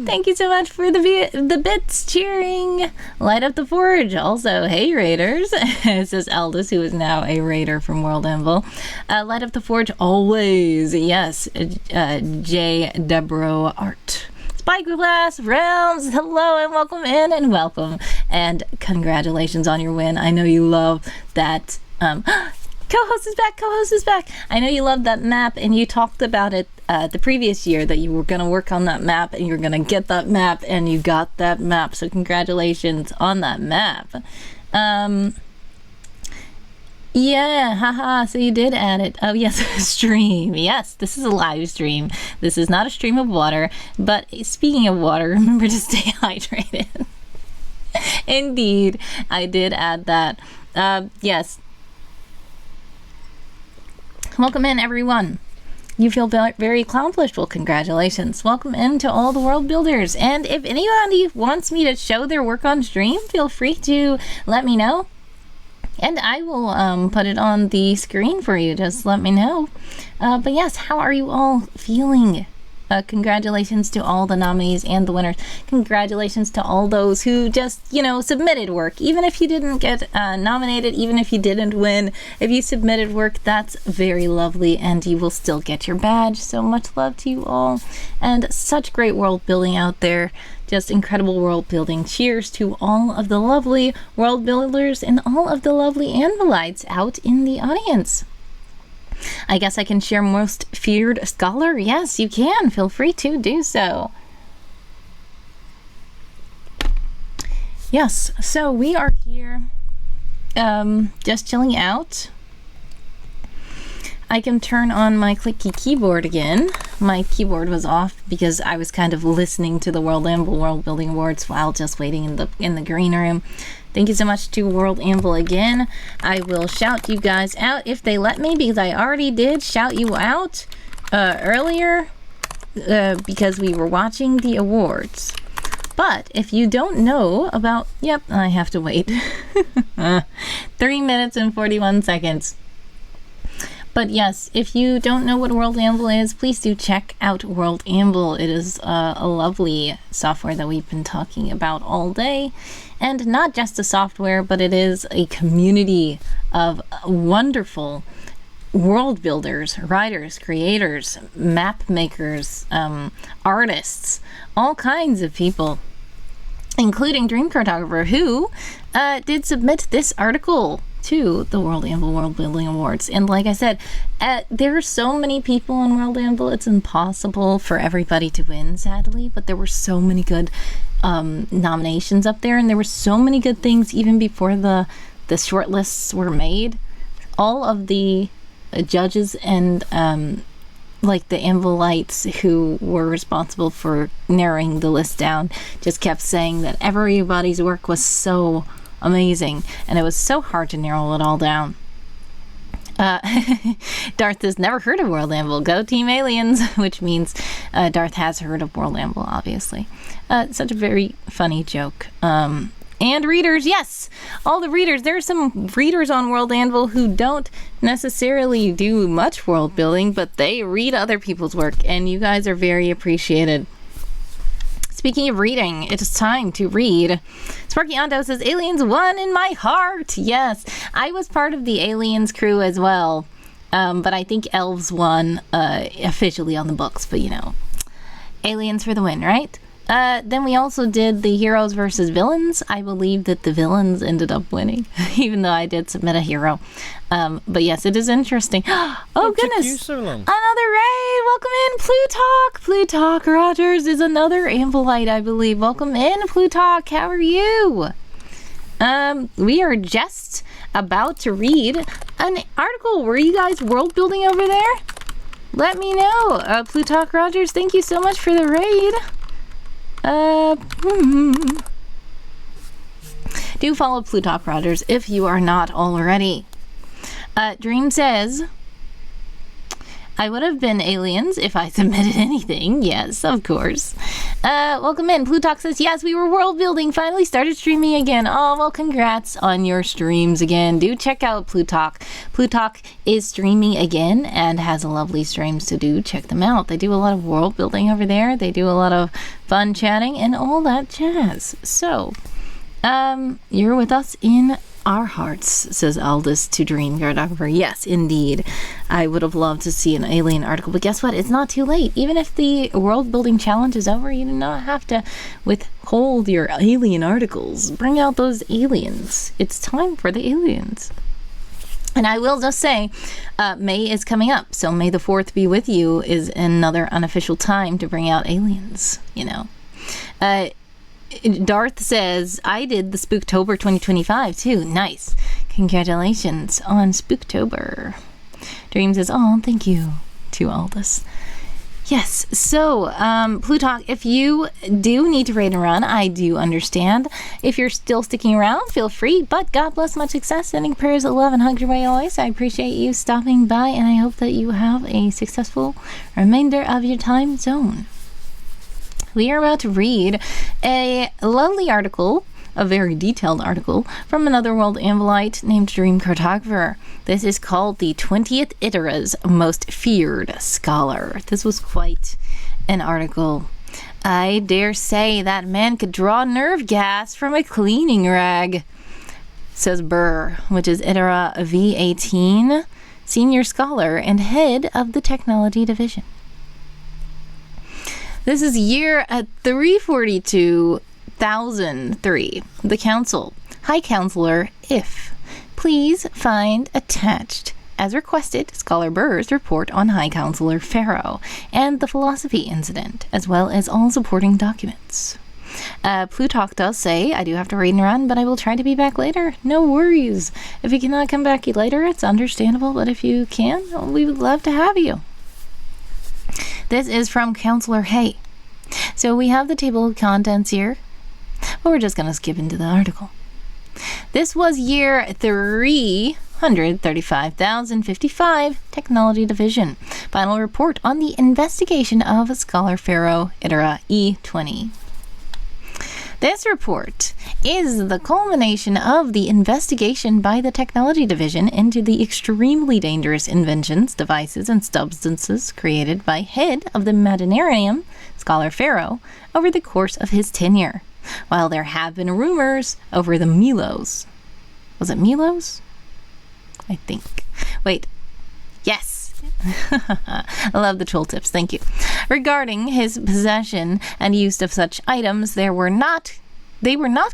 Thank you so much for the bits cheering. Light up the forge. Also, hey Raiders, says Aldous, who is now a Raider from WorldAnvil. Light up the forge always. Yes, J. Debro Art. Spyglass Realms, hello and welcome in and welcome. And congratulations on your win. I know you love that. Co-host is back. I know you love that map, and you talked about it the previous year that you were going to work on that map and you're going to get that map, and you got that map. So congratulations on that map. Yeah, haha, so you did add it. Oh yes, stream. Yes, this is a live stream. This is not a stream of water, but speaking of water, remember to stay hydrated. Indeed, I did add that. Yes. Welcome in, everyone. You feel very accomplished. Well, congratulations. Welcome in to all the world builders. And if anybody wants me to show their work on stream, feel free to let me know. And I will put it on the screen for you. Just let me know. But yes, how are you all feeling? Congratulations to all the nominees and the winners. Congratulations to all those who just, submitted work. Even if you didn't get nominated, even if you didn't win, if you submitted work, that's very lovely, and you will still get your badge. So much love to you all, and such great world building out there. Just incredible world building. Cheers to all of the lovely world builders and all of the lovely Anvilites out in the audience. I guess I can share most feared scholar. Yes, you can. Feel free to do so. Yes, so we are here just chilling out. I can turn on my clicky keyboard again. My keyboard was off because I was kind of listening to the WorldAnvil Worldbuilding Awards while just waiting in the green room. Thank you so much to WorldAnvil again. I will shout you guys out if they let me, because I already did shout you out earlier because we were watching the awards. But if you don't know about... Yep, I have to wait. 3 minutes and 41 seconds. But yes, if you don't know what WorldAnvil is, please do check out WorldAnvil. It is a lovely software that we've been talking about all day. And not just a software, but it is a community of wonderful world builders, writers, creators, map makers, artists, all kinds of people, including Dream Cartographer, who did submit this article to the WorldAnvil Worldbuilding Awards. And like I said, there are so many people on WorldAnvil, it's impossible for everybody to win, sadly, but there were so many good nominations up there, and there were so many good things even before the shortlists were made. All of the judges and like the Anvilites who were responsible for narrowing the list down just kept saying that everybody's work was so amazing, and it was so hard to narrow it all down. Darth has never heard of WorldAnvil. Go Team Aliens, which means Darth has heard of WorldAnvil, obviously. Such a very funny joke. And readers, yes, all the readers. There are some readers on WorldAnvil who don't necessarily do much world building, but they read other people's work, and you guys are very appreciated. Speaking of reading, it is time to read. Sparky Ando says, Aliens won in my heart. Yes, I was part of the Aliens crew as well, but I think Elves won officially on the books, but Aliens for the win, right? Then we also did the heroes versus villains. I believe that the villains ended up winning, even though I did submit a hero. But yes, it is interesting. Oh goodness! Took you so long? Another raid. Welcome in, Plutarch. Plutarch Rogers is another Anvilite, I believe. Welcome in, Plutarch. How are you? We are just about to read an article. Were you guys world building over there? Let me know. Plutarch Rogers, thank you so much for the raid. Do follow Plutarch Rogers if you are not already. Dream says, I would have been aliens if I submitted anything. Yes, of course. Welcome in. Plutalk says, yes, we were world building. Finally started streaming again. Oh, well, congrats on your streams again. Do check out Plutalk. Plutalk is streaming again and has lovely streams to do. Check them out. They do a lot of world building over there. They do a lot of fun chatting and all that jazz. So, you're with us in our hearts, says Aldous to Dream Cartographer. Yes, indeed. I would have loved to see an alien article, but guess what? It's not too late. Even if the world building challenge is over, you do not have to withhold your alien articles. Bring out those aliens. It's time for the aliens. And I will just say, May is coming up, so May the 4th be with you is another unofficial time to bring out aliens, you know. Darth says, I did the Spooktober 2025 too. Nice. Congratulations on Spooktober. Dream says, oh, thank you to Aldous. Yes, so, Plutalk, if you do need to raid and run, I do understand. If you're still sticking around, feel free, but God bless, much success, sending prayers of love and hugs your way always. I appreciate you stopping by, and I hope that you have a successful remainder of your time zone. We are about to read a lovely article, a very detailed article, from another WorldAnvilite named Dream Cartographer. This is called the 20th Itera's Most Feared Scholar. This was quite an article. I dare say that man could draw nerve gas from a cleaning rag, says Burr, which is Itera V18, Senior Scholar and Head of the Technology Division. This is year at 342,003. The Council. High Counselor, if. Please find attached, as requested, Scholar Burr's report on High Counselor Pharaoh and the philosophy incident, as well as all supporting documents. Plutalk does say, I do have to read and run, but I will try to be back later. No worries. If you cannot come back later, it's understandable, but if you can, we would love to have you. This is from Counselor Hay. So we have the table of contents here, but we're just going to skip into the article. This was year 335,055, Technology Division. Final report on the investigation of Scholar Pharaoh Itera E20. This report is the culmination of the investigation by the Technology Division into the extremely dangerous inventions, devices, and substances created by head of the Imaginarium, Scholar Pharaoh, over the course of his tenure. While there have been rumors over the Milos. Was it Milos? I think. Wait. Yes. I love the troll tips. Thank you. Regarding his possession and use of such items, they were not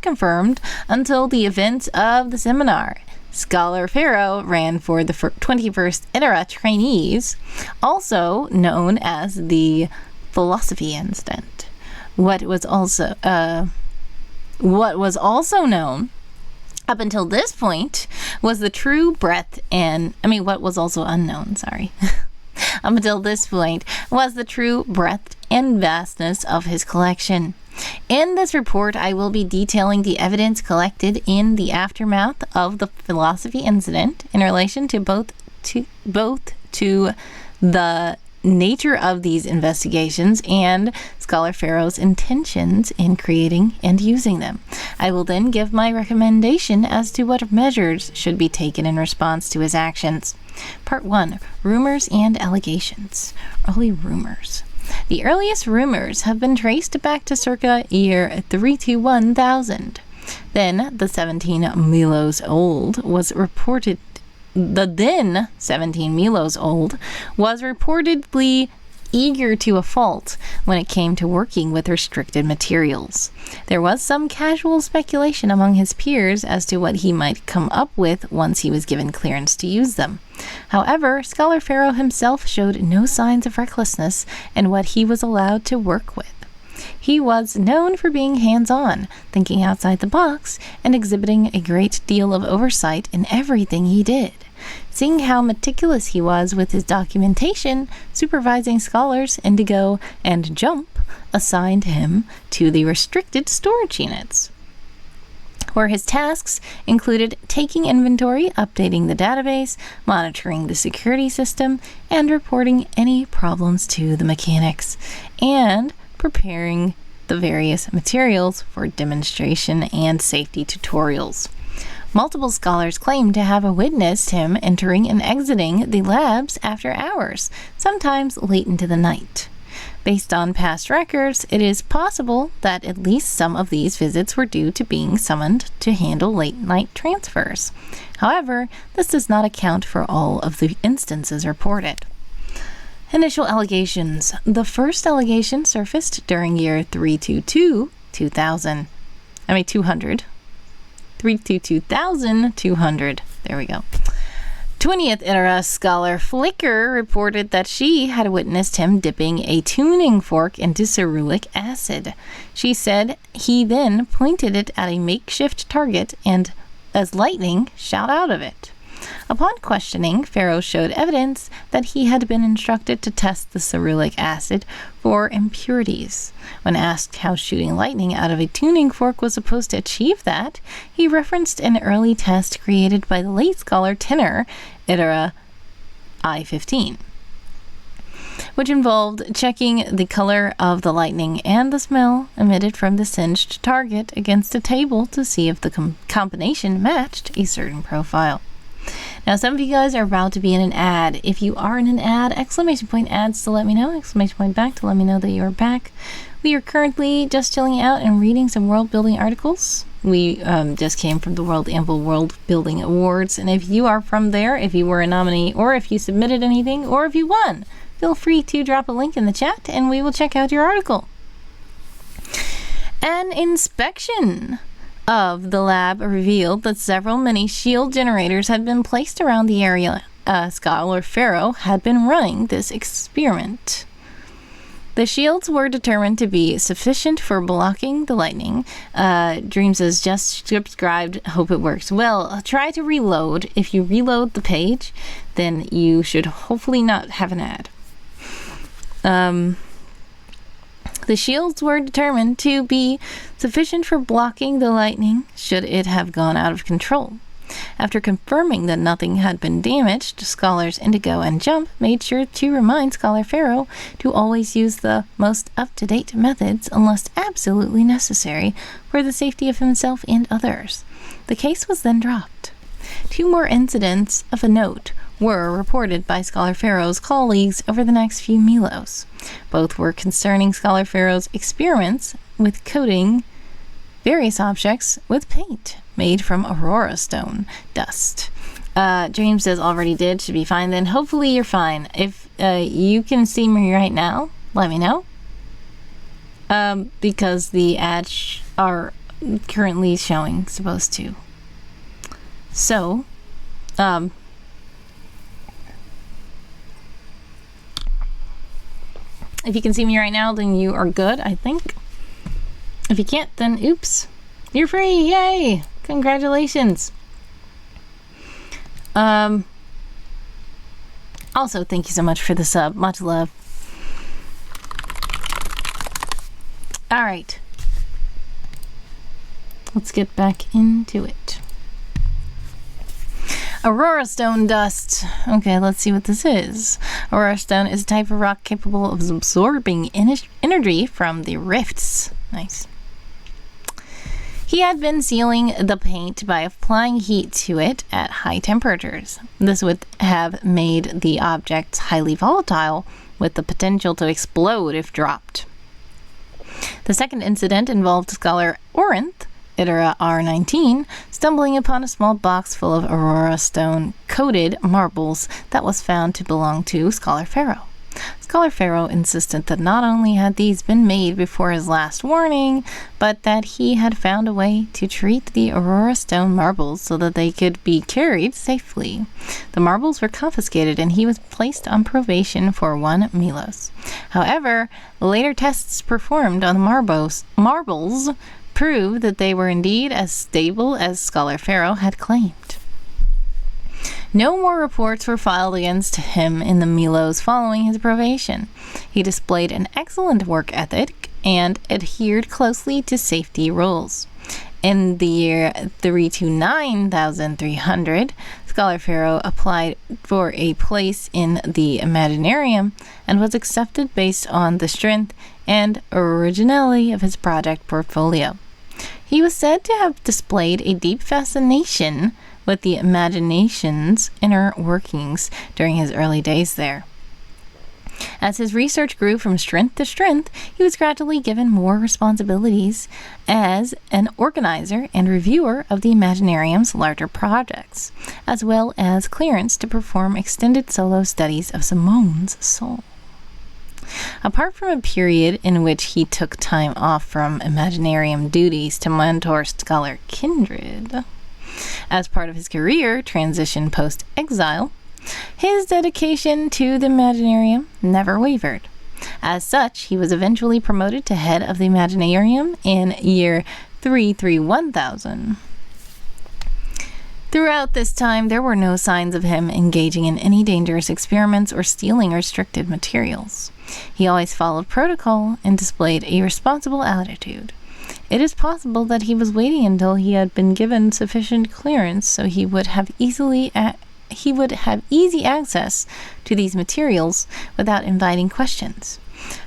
confirmed until the events of the seminar. Scholar Pharaoh ran for the 21st Itera trainees, also known as the philosophy incident. What was also known up until this point was the true breadth and, what was also unknown, sorry. Up until this point was the true breadth and vastness of his collection. In this report, I will be detailing the evidence collected in the aftermath of the philosophy incident in relation to both to the nature of these investigations and Scholar Pharaoh's intentions in creating and using them. I will then give my recommendation as to what measures should be taken in response to his actions. Part 1. Rumors and Allegations. Early rumors. The earliest rumors have been traced back to circa year 321,000. Then, the 17 Milos old was reported reportedly eager to a fault when it came to working with restricted materials. There was some casual speculation among his peers as to what he might come up with once he was given clearance to use them. However, Scholar Pharaoh himself showed no signs of recklessness in what he was allowed to work with. He was known for being hands-on, thinking outside the box, and exhibiting a great deal of oversight in everything he did. Seeing how meticulous he was with his documentation, supervising scholars Indigo and Jump assigned him to the restricted storage units. where his tasks included taking inventory, updating the database, monitoring the security system, and reporting any problems to the mechanics, and preparing the various materials for demonstration and safety tutorials. Multiple scholars claim to have witnessed him entering and exiting the labs after hours, sometimes late into the night. Based on past records, it is possible that at least some of these visits were due to being summoned to handle late-night transfers. However, this does not account for all of the instances reported. Initial allegations. The first allegation surfaced during year 322,200. 322,200. There we go. 20th Itera scholar Flicker reported that she had witnessed him dipping a tuning fork into cerulic acid. She said he then pointed it at a makeshift target and, as lightning, shot out of it. Upon questioning, Pharaoh showed evidence that he had been instructed to test the cerulic acid for impurities. When asked how shooting lightning out of a tuning fork was supposed to achieve that, he referenced an early test created by the late scholar Tenor, Itera I-15, which involved checking the color of the lightning and the smell emitted from the singed target against a table to see if the combination matched a certain profile. Now, some of you guys are about to be in an ad. If you are in an ad, exclamation point ads to let me know, exclamation point back to let me know that you are back. We are currently just chilling out and reading some world building articles. We just came from the WorldAnvil World Building Awards, and if you are from there, if you were a nominee, or if you submitted anything, or if you won, feel free to drop a link in the chat, and we will check out your article. An inspection of the lab revealed that several mini shield generators had been placed around the area. Scholar Pharaoh had been running this experiment. The shields were determined to be sufficient for blocking the lightning. Dreams has just subscribed. Hope it works well. Try to reload. If you reload the page, then you should hopefully not have an ad. The shields were determined to be sufficient for blocking the lightning should it have gone out of control. After confirming that nothing had been damaged, scholars Indigo and Jump made sure to remind Scholar Pharaoh to always use the most up-to-date methods unless absolutely necessary for the safety of himself and others. The case was then dropped. 2 more incidents of a note were reported by Scholar Pharaoh's colleagues over the next few Milos. Both were concerning Scholar Pharaoh's experiments with coating various objects with paint made from Aurora Stone dust. Dream says already did, should be fine then. Hopefully you're fine. If you can see me right now, let me know. Because the ads are currently showing, supposed to. So, if you can see me right now, then you are good, I think. If you can't, then oops. You're free! Yay! Congratulations! Also, thank you so much for the sub. Much love. Alright. Let's get back into it. Aurora Stone dust. Okay, let's see what this is. Aurora Stone is a type of rock capable of absorbing energy from the rifts. Nice. He had been sealing the paint by applying heat to it at high temperatures. This would have made the objects highly volatile, with the potential to explode if dropped. The second incident involved Scholar Orinth, Itera R19, stumbling upon a small box full of Aurora Stone coated marbles that was found to belong to Scholar Pharaoh. Scholar Pharaoh insisted that not only had these been made before his last warning, but that he had found a way to treat the Aurora Stone marbles so that they could be carried safely. The marbles were confiscated and he was placed on probation for 1 Milos. However, later tests performed on the marbles proved that they were indeed as stable as Scholar Pharaoh had claimed. No more reports were filed against him in the Milos following his probation. He displayed an excellent work ethic and adhered closely to safety rules. In the year 329,300, Scholar Pharaoh applied for a place in the Imaginarium and was accepted based on the strength and originality of his project portfolio. He was said to have displayed a deep fascination with the imagination's inner workings during his early days there. As his research grew from strength to strength, he was gradually given more responsibilities as an organizer and reviewer of the Imaginarium's larger projects, as well as clearance to perform extended solo studies of Simone's soul. Apart from a period in which he took time off from Imaginarium duties to mentor scholar Kindred, as part of his career transition post-exile, his dedication to the Imaginarium never wavered. As such, he was eventually promoted to head of the Imaginarium in year 331,000. Throughout this time, there were no signs of him engaging in any dangerous experiments or stealing restricted materials. He always followed protocol and displayed a responsible attitude. It is possible that he was waiting until he had been given sufficient clearance so he would have easy access to these materials without inviting questions.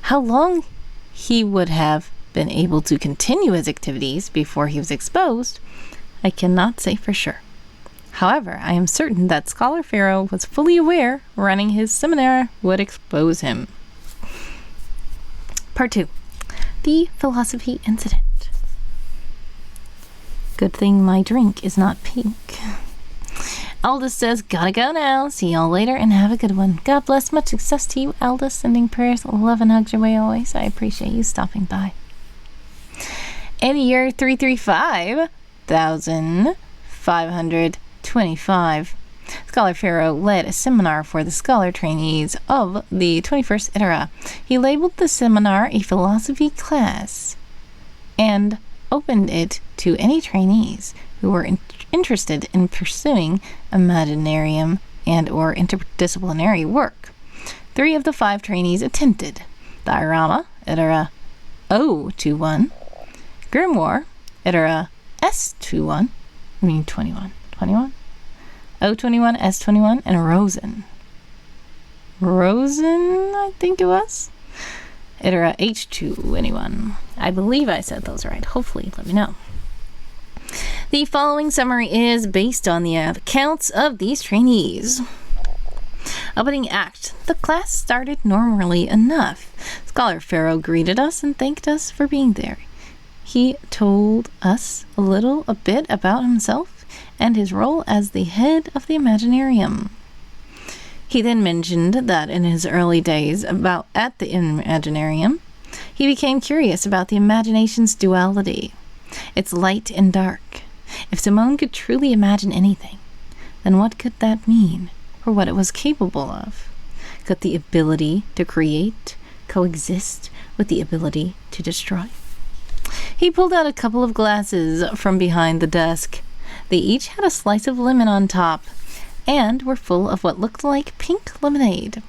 How long he would have been able to continue his activities before he was exposed, I cannot say for sure. However, I am certain that Scholar Pharaoh was fully aware running his seminar would expose him. Part 2. The Philosophy Incident. Good thing my drink is not pink. Aldous says, gotta go now. See y'all later and have a good one. God bless. Much success to you, Aldous. Sending prayers, love, and hugs your way always. I appreciate you stopping by. In the year 335,525, Scholar Pharaoh led a seminar for the scholar trainees of the 21st Itera. He labeled the seminar a philosophy class and opened it to any trainees who were interested in pursuing Imaginarium and or interdisciplinary work. 3 of the 5 trainees attended: Diorama, Itera O21, Grimoire, Itera S21, O21, S21, and Rosen, I think it was, Itera H21. I believe I said those right. Hopefully, let me know. The following summary is based on the accounts of these trainees. Opening act. The class started normally enough. Scholar Pharaoh greeted us and thanked us for being there. He told us a bit about himself and his role as the head of the Imaginarium. He then mentioned that in his early days at the Imaginarium, he became curious about the imagination's duality, its light and dark. If Simone could truly imagine anything, then what could that mean for what it was capable of? Could the ability to create coexist with the ability to destroy? He pulled out a couple of glasses from behind the desk. They each had a slice of lemon on top and were full of what looked like pink lemonade.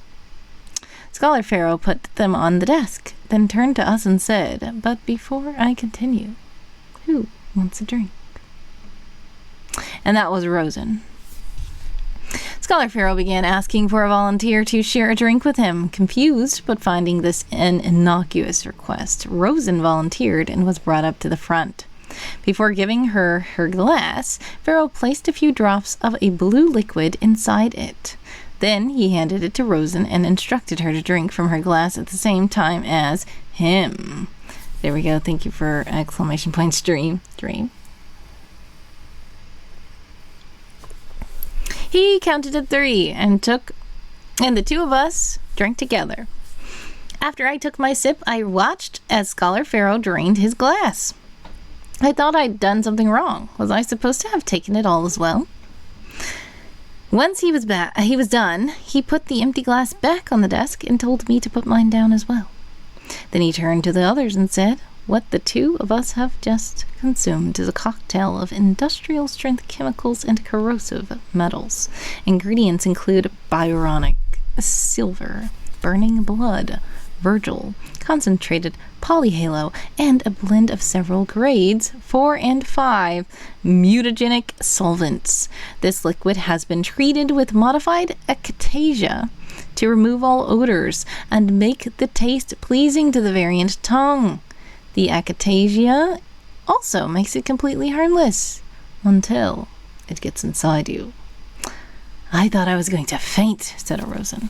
Scholar Pharaoh put them on the desk, then turned to us and said, "But before I continue, who wants a drink?" And that was Rosen. Scholar Pharaoh began asking for a volunteer to share a drink with him. Confused, but finding this an innocuous request, Rosen volunteered and was brought up to the front. Before giving her glass, Pharaoh placed a few drops of a blue liquid inside it. Then he handed it to Rosen and instructed her to drink from her glass at the same time as him. There we go. Thank you for exclamation points, Dream. He counted to 3 and the 2 of us drank together. After I took my sip, I watched as Scholar Pharaoh drained his glass. I thought I'd done something wrong. Was I supposed to have taken it all as well? Once he was done, he put the empty glass back on the desk and told me to put mine down as well. Then he turned to the others and said, "What the 2 of us have just consumed is a cocktail of industrial strength chemicals and corrosive metals. Ingredients include byronic, silver, burning blood, Virgil, concentrated polyhalo, and a blend of several grades 4 and 5 mutagenic solvents. This liquid has been treated with modified acacia to remove all odors and make the taste pleasing to the variant tongue. The acacia also makes it completely harmless until it gets inside you. I thought I was going to faint, said Rosen.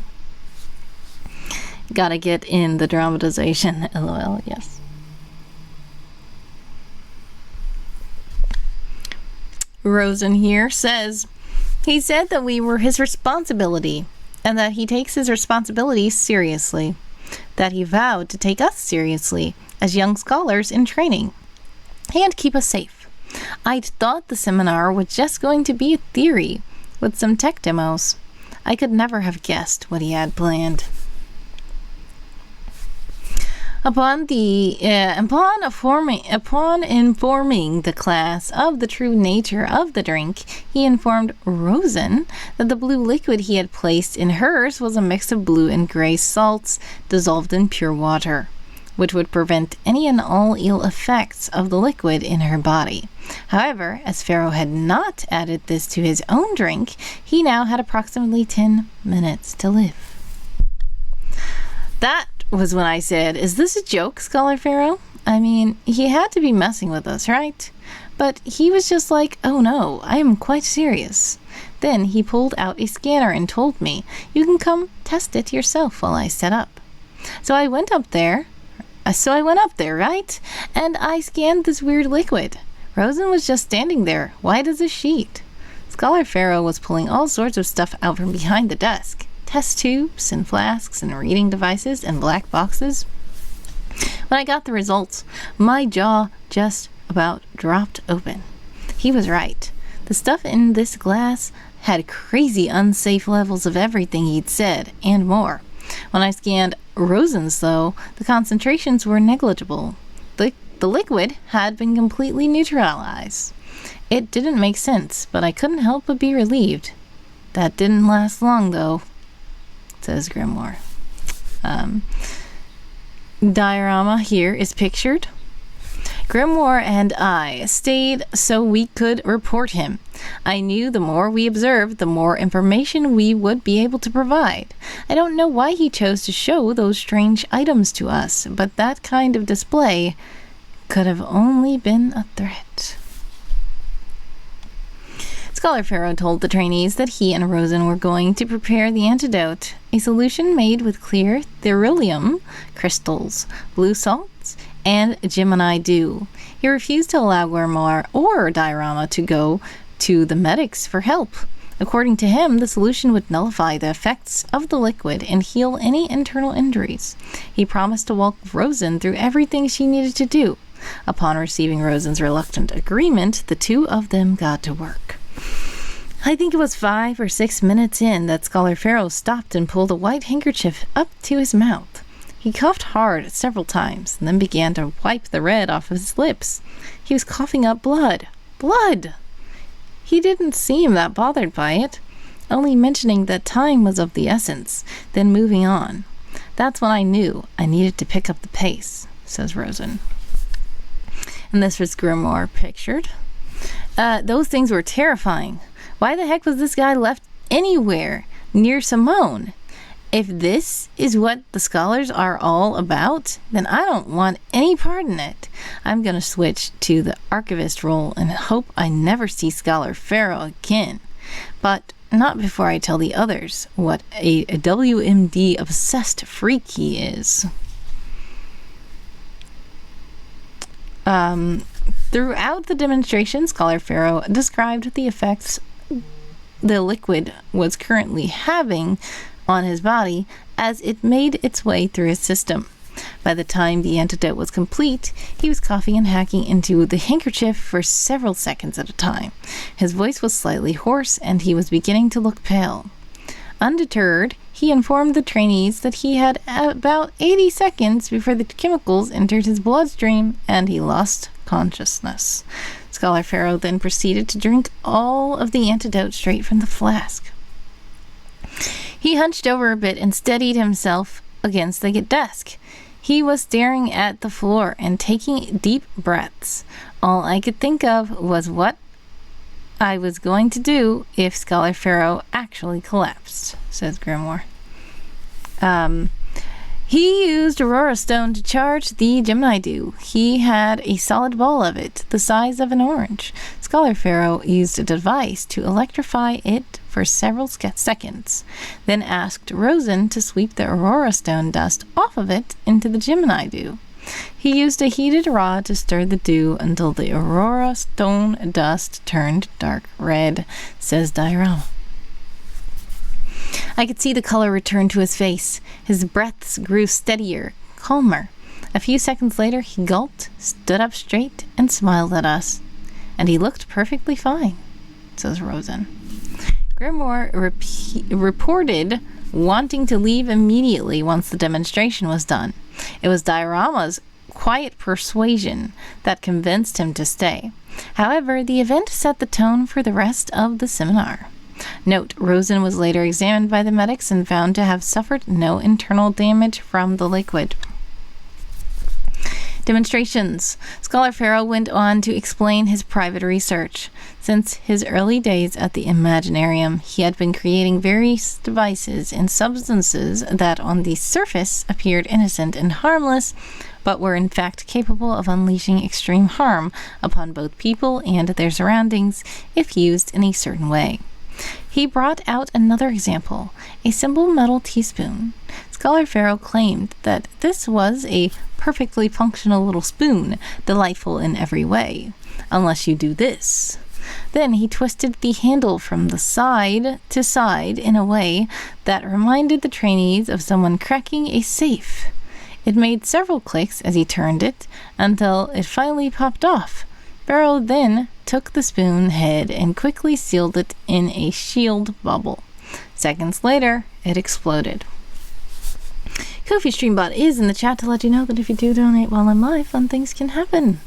Gotta get in the dramatization, lol, yes. Rosen here says, he said that we were his responsibility and that he takes his responsibilities seriously, that he vowed to take us seriously as young scholars in training and keep us safe. I'd thought the seminar was just going to be a theory with some tech demos. I could never have guessed what he had planned. Upon informing the class of the true nature of the drink, he informed Rosen that the blue liquid he had placed in hers was a mix of blue and gray salts dissolved in pure water, which would prevent any and all ill effects of the liquid in her body. However, as Pharaoh had not added this to his own drink, he now had approximately 10 minutes to live. That was when I said, is this a joke, Scholar Pharaoh? I mean, he had to be messing with us, right? But he was just like, oh no, I am quite serious. Then he pulled out a scanner and told me, you can come test it yourself while I set up. So I went up there, right? And I scanned this weird liquid. Rosen was just standing there, white as a sheet. Scholar Pharaoh was pulling all sorts of stuff out from behind the desk. Test tubes and flasks and reading devices and black boxes. When I got the results, my jaw just about dropped open. He was right. The stuff in this glass had crazy unsafe levels of everything he'd said and more. When I scanned Rosen's, though, the concentrations were negligible. The liquid had been completely neutralized. It didn't make sense, but I couldn't help but be relieved. That didn't last long, though, says Grimoire. Diorama here is pictured. Grimoire and I stayed so we could report him. I knew the more we observed, the more information we would be able to provide. I don't know why he chose to show those strange items to us, but that kind of display could have only been a threat. Scholar Pharaoh told the trainees that he and Rosen were going to prepare the antidote, a solution made with clear beryllium crystals, blue salts, and Gemini dew. He refused to allow Grimoire or Diorama to go to the medics for help. According to him, the solution would nullify the effects of the liquid and heal any internal injuries. He promised to walk Rosen through everything she needed to do. Upon receiving Rosen's reluctant agreement, the two of them got to work. I think it was 5 or 6 minutes in that Scholar Pharaoh stopped and pulled a white handkerchief up to his mouth. He coughed hard several times and then began to wipe the red off of his lips. He was coughing up blood. Blood! He didn't seem that bothered by it, only mentioning that time was of the essence, then moving on. That's when I knew I needed to pick up the pace, says Rosen. And this was Grimoire pictured. Those things were terrifying. Why the heck was this guy left anywhere near Simone? If this is what the scholars are all about, then I don't want any part in it. I'm going to switch to the archivist role and hope I never see Scholar Pharaoh again. But not before I tell the others what a WMD-obsessed freak he is. Throughout the demonstration, Scholar Pharaoh described the effects the liquid was currently having on his body as it made its way through his system. By the time the antidote was complete, he was coughing and hacking into the handkerchief for several seconds at a time. His voice was slightly hoarse, and he was beginning to look pale. Undeterred, he informed the trainees that he had about 80 seconds before the chemicals entered his bloodstream, and he lost consciousness. Scholar Pharaoh then proceeded to drink all of the antidote straight from the flask. He hunched over a bit and steadied himself against the desk. He was staring at the floor and taking deep breaths. All I could think of was what I was going to do if Scholar Pharaoh actually collapsed, says Grimoire. He used Aurora Stone to charge the Gemini Dew. He had a solid ball of it, the size of an orange. Scholar Pharaoh used a device to electrify it for several seconds, then asked Rosen to sweep the Aurora Stone dust off of it into the Gemini Dew. He used a heated rod to stir the dew until the Aurora Stone dust turned dark red, says Diorama. I could see the color return to his face. His breaths grew steadier, calmer. A few seconds later, he gulped, stood up straight, and smiled at us. And he looked perfectly fine, says Rosen. Grimoire reported wanting to leave immediately once the demonstration was done. It was Diorama's quiet persuasion that convinced him to stay. However, the event set the tone for the rest of the seminar. Note, Rosen was later examined by the medics and found to have suffered no internal damage from the liquid. Demonstrations. Scholar Pharaoh went on to explain his private research. Since his early days at the Imaginarium, he had been creating various devices and substances that on the surface appeared innocent and harmless, but were in fact capable of unleashing extreme harm upon both people and their surroundings if used in a certain way. He brought out another example, a simple metal teaspoon. Scholar Pharaoh claimed that this was a perfectly functional little spoon, delightful in every way, unless you do this. Then he twisted the handle from the side to side in a way that reminded the trainees of someone cracking a safe. It made several clicks as he turned it until it finally popped off. Pharaoh then took the spoon head and quickly sealed it in a shield bubble. Seconds later, it exploded. Ko-fi Streambot is in the chat to let you know that if you do donate while I'm live, fun things can happen.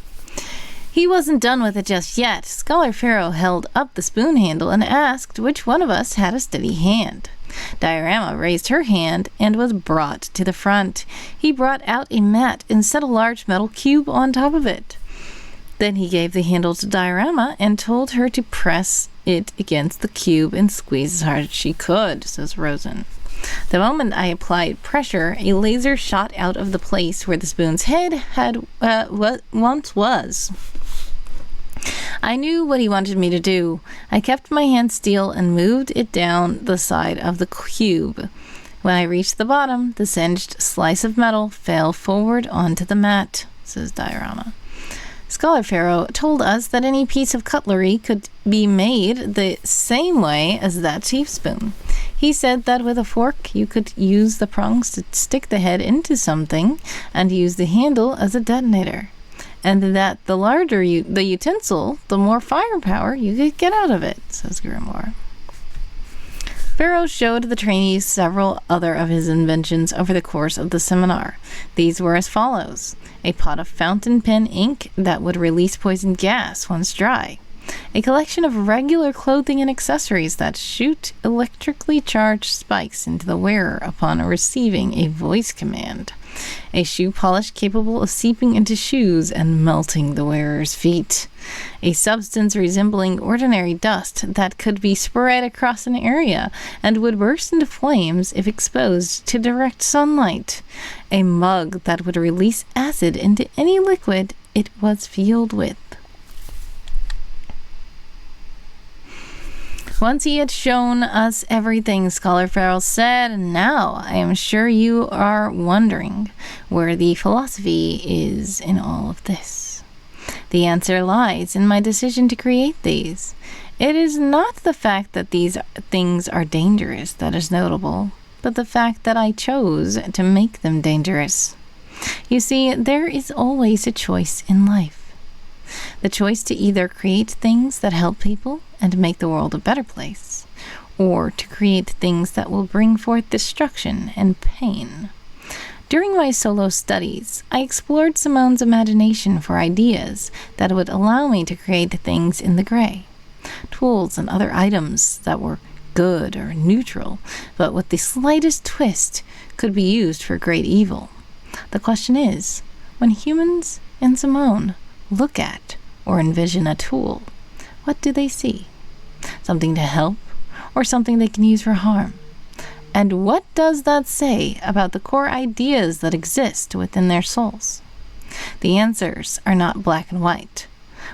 He wasn't done with it just yet. Scholar Pharaoh held up the spoon handle and asked which one of us had a steady hand. Diorama raised her hand and was brought to the front. He brought out a mat and set a large metal cube on top of it. Then he gave the handle to Diorama and told her to press it against the cube and squeeze as hard as she could, says Rosen. The moment I applied pressure, a laser shot out of the place where the spoon's head had once was. I knew what he wanted me to do. I kept my hand still and moved it down the side of the cube. When I reached the bottom, the singed slice of metal fell forward onto the mat, says Diorama. Scholar Pharaoh told us that any piece of cutlery could be made the same way as that teaspoon. He said that with a fork you could use the prongs to stick the head into something and use the handle as a detonator, and that the larger the utensil, the more firepower you could get out of it, says Grimoire. Pharaoh showed the trainees several other of his inventions over the course of the seminar. These were as follows: a pot of fountain pen ink that would release poison gas once dry, a collection of regular clothing and accessories that shoot electrically charged spikes into the wearer upon receiving a voice command, a shoe polish capable of seeping into shoes and melting the wearer's feet, a substance resembling ordinary dust that could be spread across an area and would burst into flames if exposed to direct sunlight, a mug that would release acid into any liquid it was filled with. Once he had shown us everything, Scholar Pharaoh said, "Now I am sure you are wondering where the philosophy is in all of this. The answer lies in my decision to create these. It is not the fact that these things are dangerous that is notable, but the fact that I chose to make them dangerous. You see, there is always a choice in life. The choice to either create things that help people and make the world a better place, or to create things that will bring forth destruction and pain. During my solo studies, I explored Simone's imagination for ideas that would allow me to create things in the gray, tools and other items that were good or neutral, but with the slightest twist could be used for great evil. The question is, when humans and Simone look at or envision a tool, what do they see? Something to help or something they can use for harm? And what does that say about the core ideas that exist within their souls? The answers are not black and white.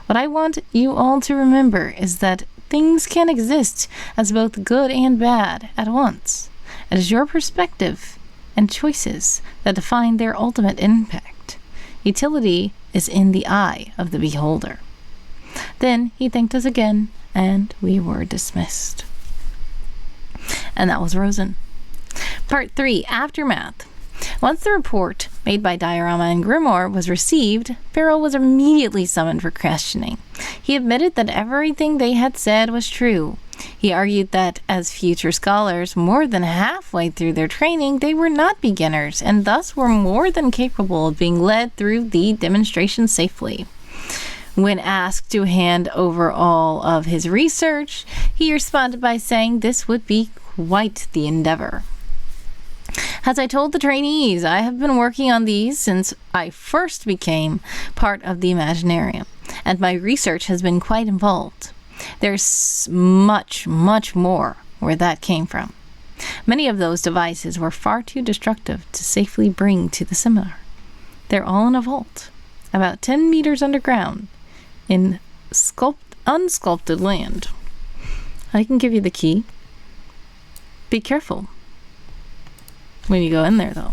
What I want you all to remember is that things can exist as both good and bad at once. It is your perspective and choices that define their ultimate impact. Utility is in the eye of the beholder. Then he thanked us again, and we were dismissed. And that was Rosen. Part 3, Aftermath. Once the report made by Diorama and Grimoire was received, Farrell was immediately summoned for questioning. He admitted that everything they had said was true. He argued that as future scholars, more than halfway through their training, they were not beginners, and thus were more than capable of being led through the demonstration safely. When asked to hand over all of his research, he responded by saying this would be quite the endeavor. As I told the trainees, I have been working on these since I first became part of the Imaginarium, and my research has been quite involved. There's much, much more where that came from. Many of those devices were far too destructive to safely bring to the seminar. They're all in a vault, about 10 meters underground, in unsculpted land. I can give you the key. Be careful when you go in there, though.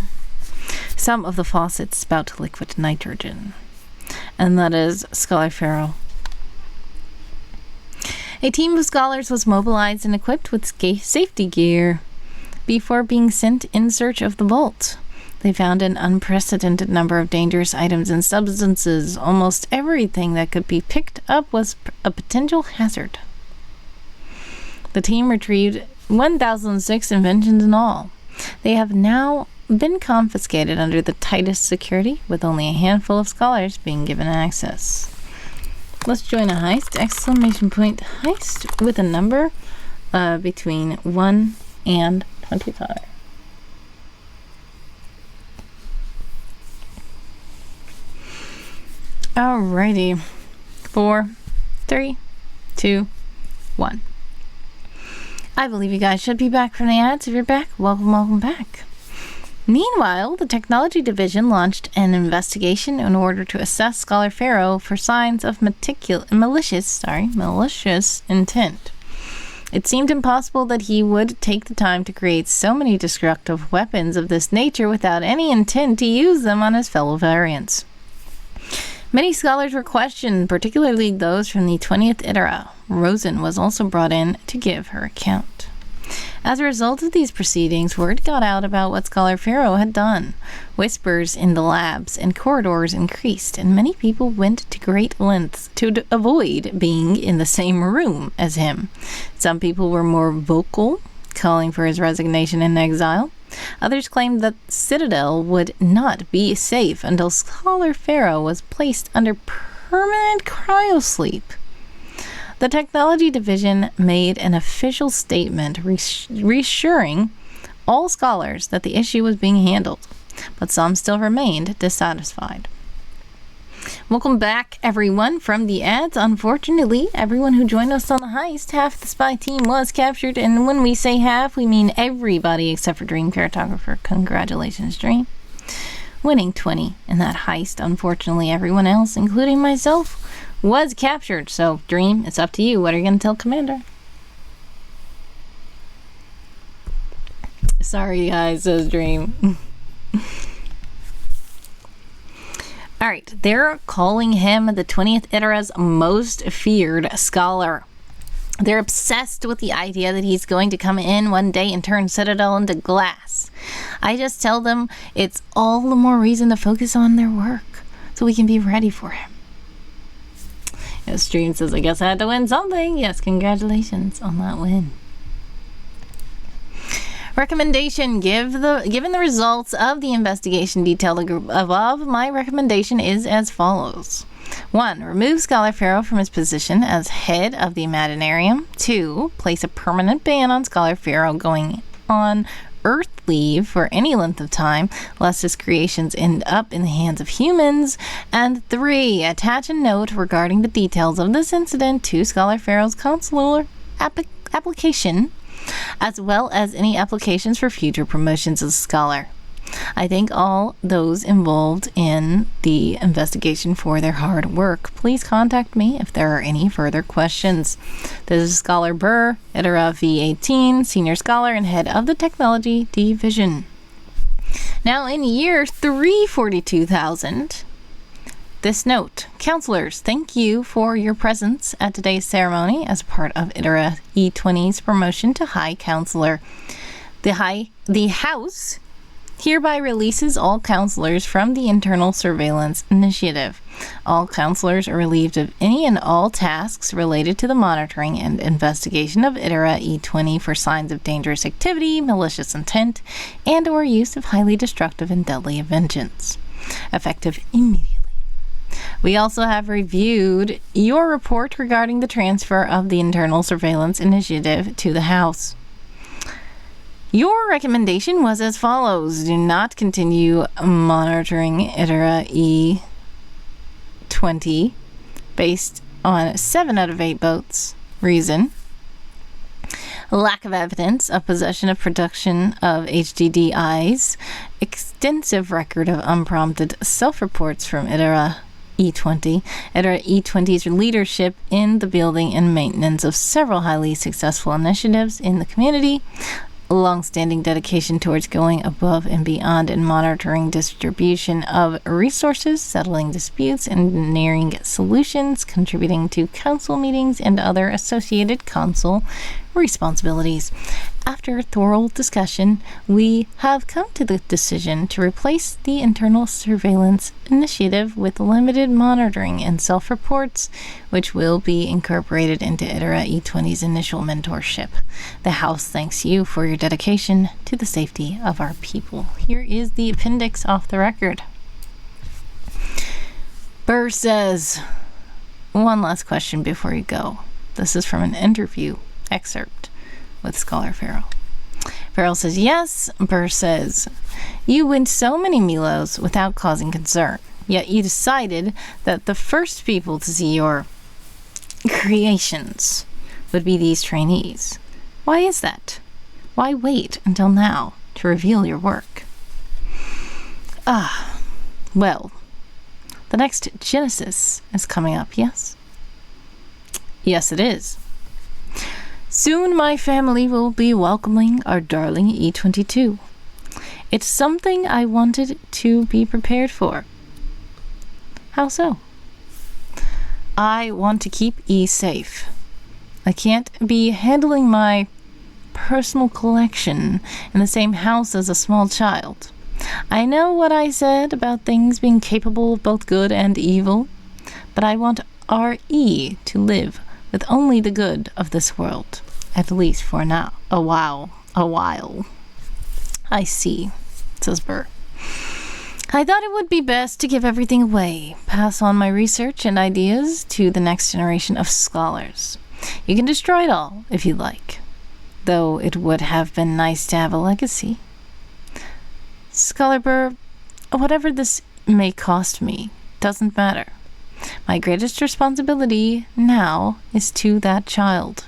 Some of the faucets spout liquid nitrogen, and that is Scholar Farrell. A team of scholars was mobilized and equipped with safety gear before being sent in search of the vault. They found an unprecedented number of dangerous items and substances. Almost everything that could be picked up was a potential hazard. The team retrieved 1,006 inventions in all. They have now been confiscated under the tightest security, with only a handful of scholars being given access. Let's join a heist, exclamation point heist, with a number between 1 and 25. Alrighty. 4, 3, 2, 1. I believe you guys should be back from the ads. If you're back, welcome back. Meanwhile, the technology division launched an investigation in order to assess Scholar Farrell for signs of malicious intent. It seemed impossible that he would take the time to create so many destructive weapons of this nature without any intent to use them on his fellow variants. Many scholars were questioned, particularly those from the 20th Itera. Rosen was also brought in to give her account. As a result of these proceedings, word got out about what Scholar Farrell had done. Whispers in the labs and corridors increased, and many people went to great lengths to avoid being in the same room as him. Some people were more vocal, calling for his resignation and exile. Others claimed that Citadel would not be safe until Scholar Farrell was placed under permanent cryosleep. The technology division made an official statement reassuring all scholars that the issue was being handled, but some still remained dissatisfied. Welcome back, everyone, from the ads. Unfortunately, everyone who joined us on the heist, half the spy team was captured, and when we say half, we mean everybody except for Dream Cartographer. Congratulations, Dream. Winning 20 in that heist. Unfortunately, everyone else, including myself, was captured. So, Dream, it's up to you. What are you going to tell Commander? Sorry, guys, says Dream. Alright, they're calling him the 20th Itera's most feared scholar. They're obsessed with the idea that he's going to come in one day and turn Citadel into glass. I just tell them it's all the more reason to focus on their work, so we can be ready for him. Stream says, I guess I had to win something. Yes, congratulations on that win. Recommendation. Given the results of the investigation detailed above, my recommendation is as follows. 1. Remove Scholar Farrell from his position as head of the Imaginarium. 2. Place a permanent ban on Scholar Farrell going on Earth leave for any length of time, lest his creations end up in the hands of humans. And 3, attach a note regarding the details of this incident to Scholar Pharaoh's consular application, as well as any applications for future promotions as a scholar. I thank all those involved in the investigation for their hard work. Please contact me if there are any further questions. This is Scholar Burr, Itera V18, Senior Scholar and Head of the Technology Division. Now in year 342,000, this note: counselors, thank you for your presence at today's ceremony as part of Itera E20's promotion to High Counselor. The House hereby releases all counselors from the Internal Surveillance Initiative. All counselors are relieved of any and all tasks related to the monitoring and investigation of Itera E20 for signs of dangerous activity, malicious intent, and or use of highly destructive and deadly vengeance, effective immediately. We also have reviewed your report regarding the transfer of the Internal Surveillance Initiative to the House. Your recommendation was as follows: do not continue monitoring Itera E20 based on 7 out of 8 votes. Reason: lack of evidence of possession of production of HDDIs, extensive record of unprompted self-reports from Itera E20, Itera E20's leadership in the building and maintenance of several highly successful initiatives in the community, long-standing dedication towards going above and beyond in monitoring distribution of resources, settling disputes, engineering solutions, contributing to council meetings, and other associated council responsibilities. After thorough discussion, we have come to the decision to replace the Internal Surveillance Initiative with limited monitoring and self-reports, which will be incorporated into Itera E20's initial mentorship. The House thanks you for your dedication to the safety of our people. Here is the appendix off the record. Burr says, one last question before you go. This is from an interview excerpt with Scholar Pharaoh. Pharaoh says, yes. Burr says, you win so many Milos without causing concern, yet you decided that the first people to see your creations would be these trainees. Why is that? Why wait until now to reveal your work? Well, the next Genesis is coming up, yes? Yes, it is. Soon my family will be welcoming our darling E22. It's something I wanted to be prepared for. How so? I want to keep E safe. I can't be handling my personal collection in the same house as a small child. I know what I said about things being capable of both good and evil, but I want our E to live with only the good of this world, at least for now. A while. I see, says Burr. I thought it would be best to give everything away, pass on my research and ideas to the next generation of scholars. You can destroy it all if you like, though it would have been nice to have a legacy. Scholar Burr, whatever this may cost me doesn't matter. My greatest responsibility now is to that child.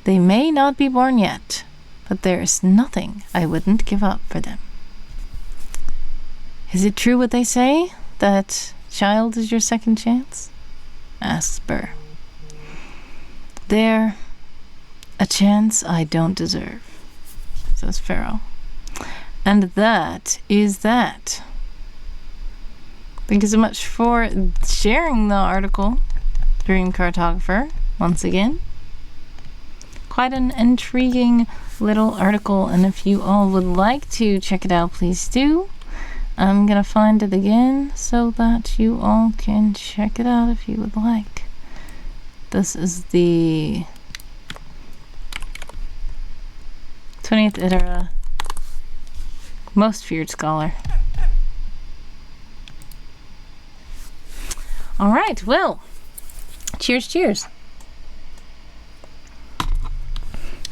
They may not be born yet, but there is nothing I wouldn't give up for them. Is it true what they say, that child is your second chance? Asks Burr. They're a chance I don't deserve, says Pharaoh. And that is that. Thank you so much for sharing the article, Dream Cartographer, once again. Quite an intriguing little article, and if you all would like to check it out, please do. I'm gonna find it again so that you all can check it out if you would like. This is the 20th Itera Most Feared Scholar. All right, well, cheers.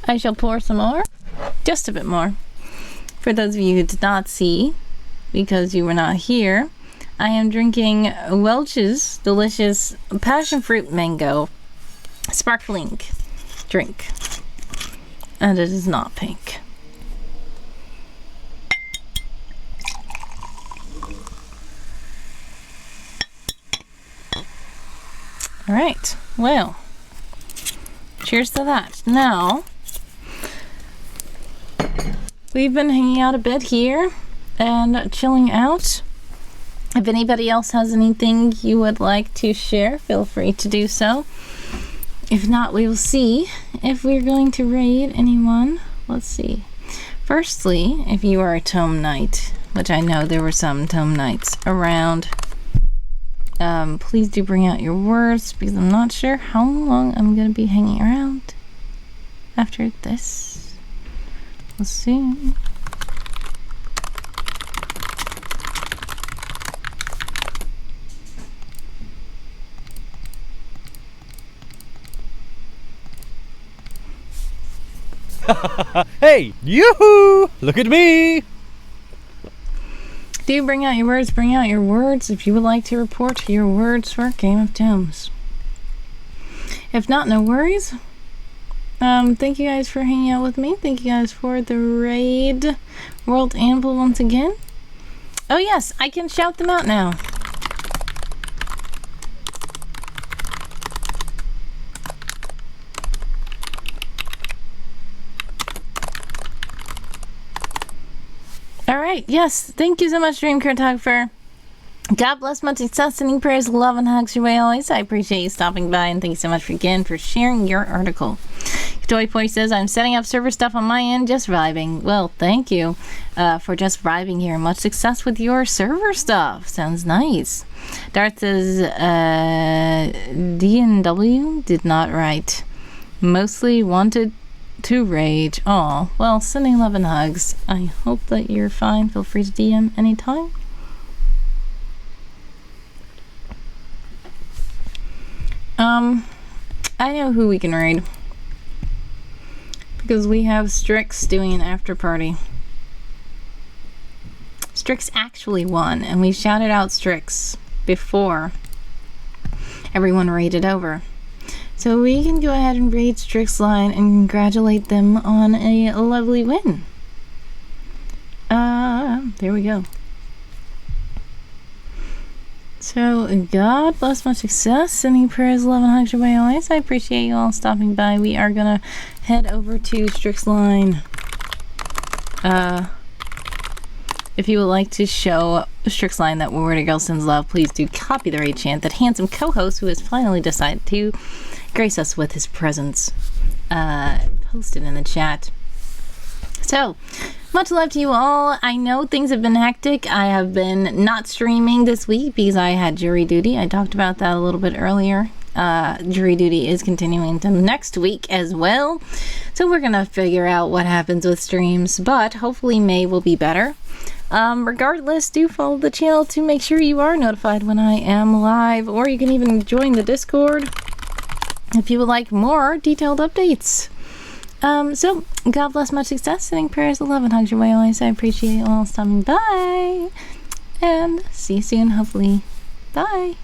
I shall pour some more, just a bit more. For those of you who did not see, because you were not here, I am drinking Welch's delicious passion fruit mango sparkling drink. And it is not pink. Alright, well, cheers to that. Now, we've been hanging out a bit here and chilling out. If anybody else has anything you would like to share, feel free to do so. If not, we will see if we're going to raid anyone. Let's see. Firstly, if you are a tome knight, which I know there were some tome knights around, please do bring out your words, because I'm not sure how long I'm going to be hanging around after this. We'll see. Hey, yoo-hoo! Look at me! Do bring out your words, bring out your words if you would like to report your words for Game of Tomes. If not, no worries. Thank you guys for hanging out with me. Thank you guys for the raid. WorldAnvil once again. Oh yes, I can shout them out now. Alright, yes. Thank you so much, Dream Cartographer. God bless, much success, sending prayers, love, and hugs your way always. I appreciate you stopping by, and thank you so much again for sharing your article. Toy Boy says, I'm setting up server stuff on my end, just vibing. Well, thank you for just vibing here. Much success with your server stuff. Sounds nice. Darth says, D&W did not write. Mostly wanted to rage. Aw, well, sending love and hugs. I hope that you're fine. Feel free to DM anytime. I know who we can raid. Because we have Strix doing an after party. Strix actually won, and we shouted out Strix before everyone raided over. So we can go ahead and raid Strix line and congratulate them on a lovely win. There we go. So, God bless, much success. Sending prayers, love, and hugs your way always. I appreciate you all stopping by. We are gonna head over to Strix line. If you would like to show Strix line that Word Girl sends love, please do copy the raid chant that handsome co-host who has finally decided to grace us with his presence. Post it in the chat. So, much love to you all. I know things have been hectic. I have been not streaming this week because I had jury duty. I talked about that a little bit earlier. Jury duty is continuing to next week as well. So we're going to figure out what happens with streams, but hopefully May will be better. Regardless, do follow the channel to make sure you are notified when I am live, or you can even join the Discord if you would like more detailed updates. So, God bless, much success, sending prayers of love and hugs your way always. I appreciate you all stopping by, and see you soon, hopefully. Bye!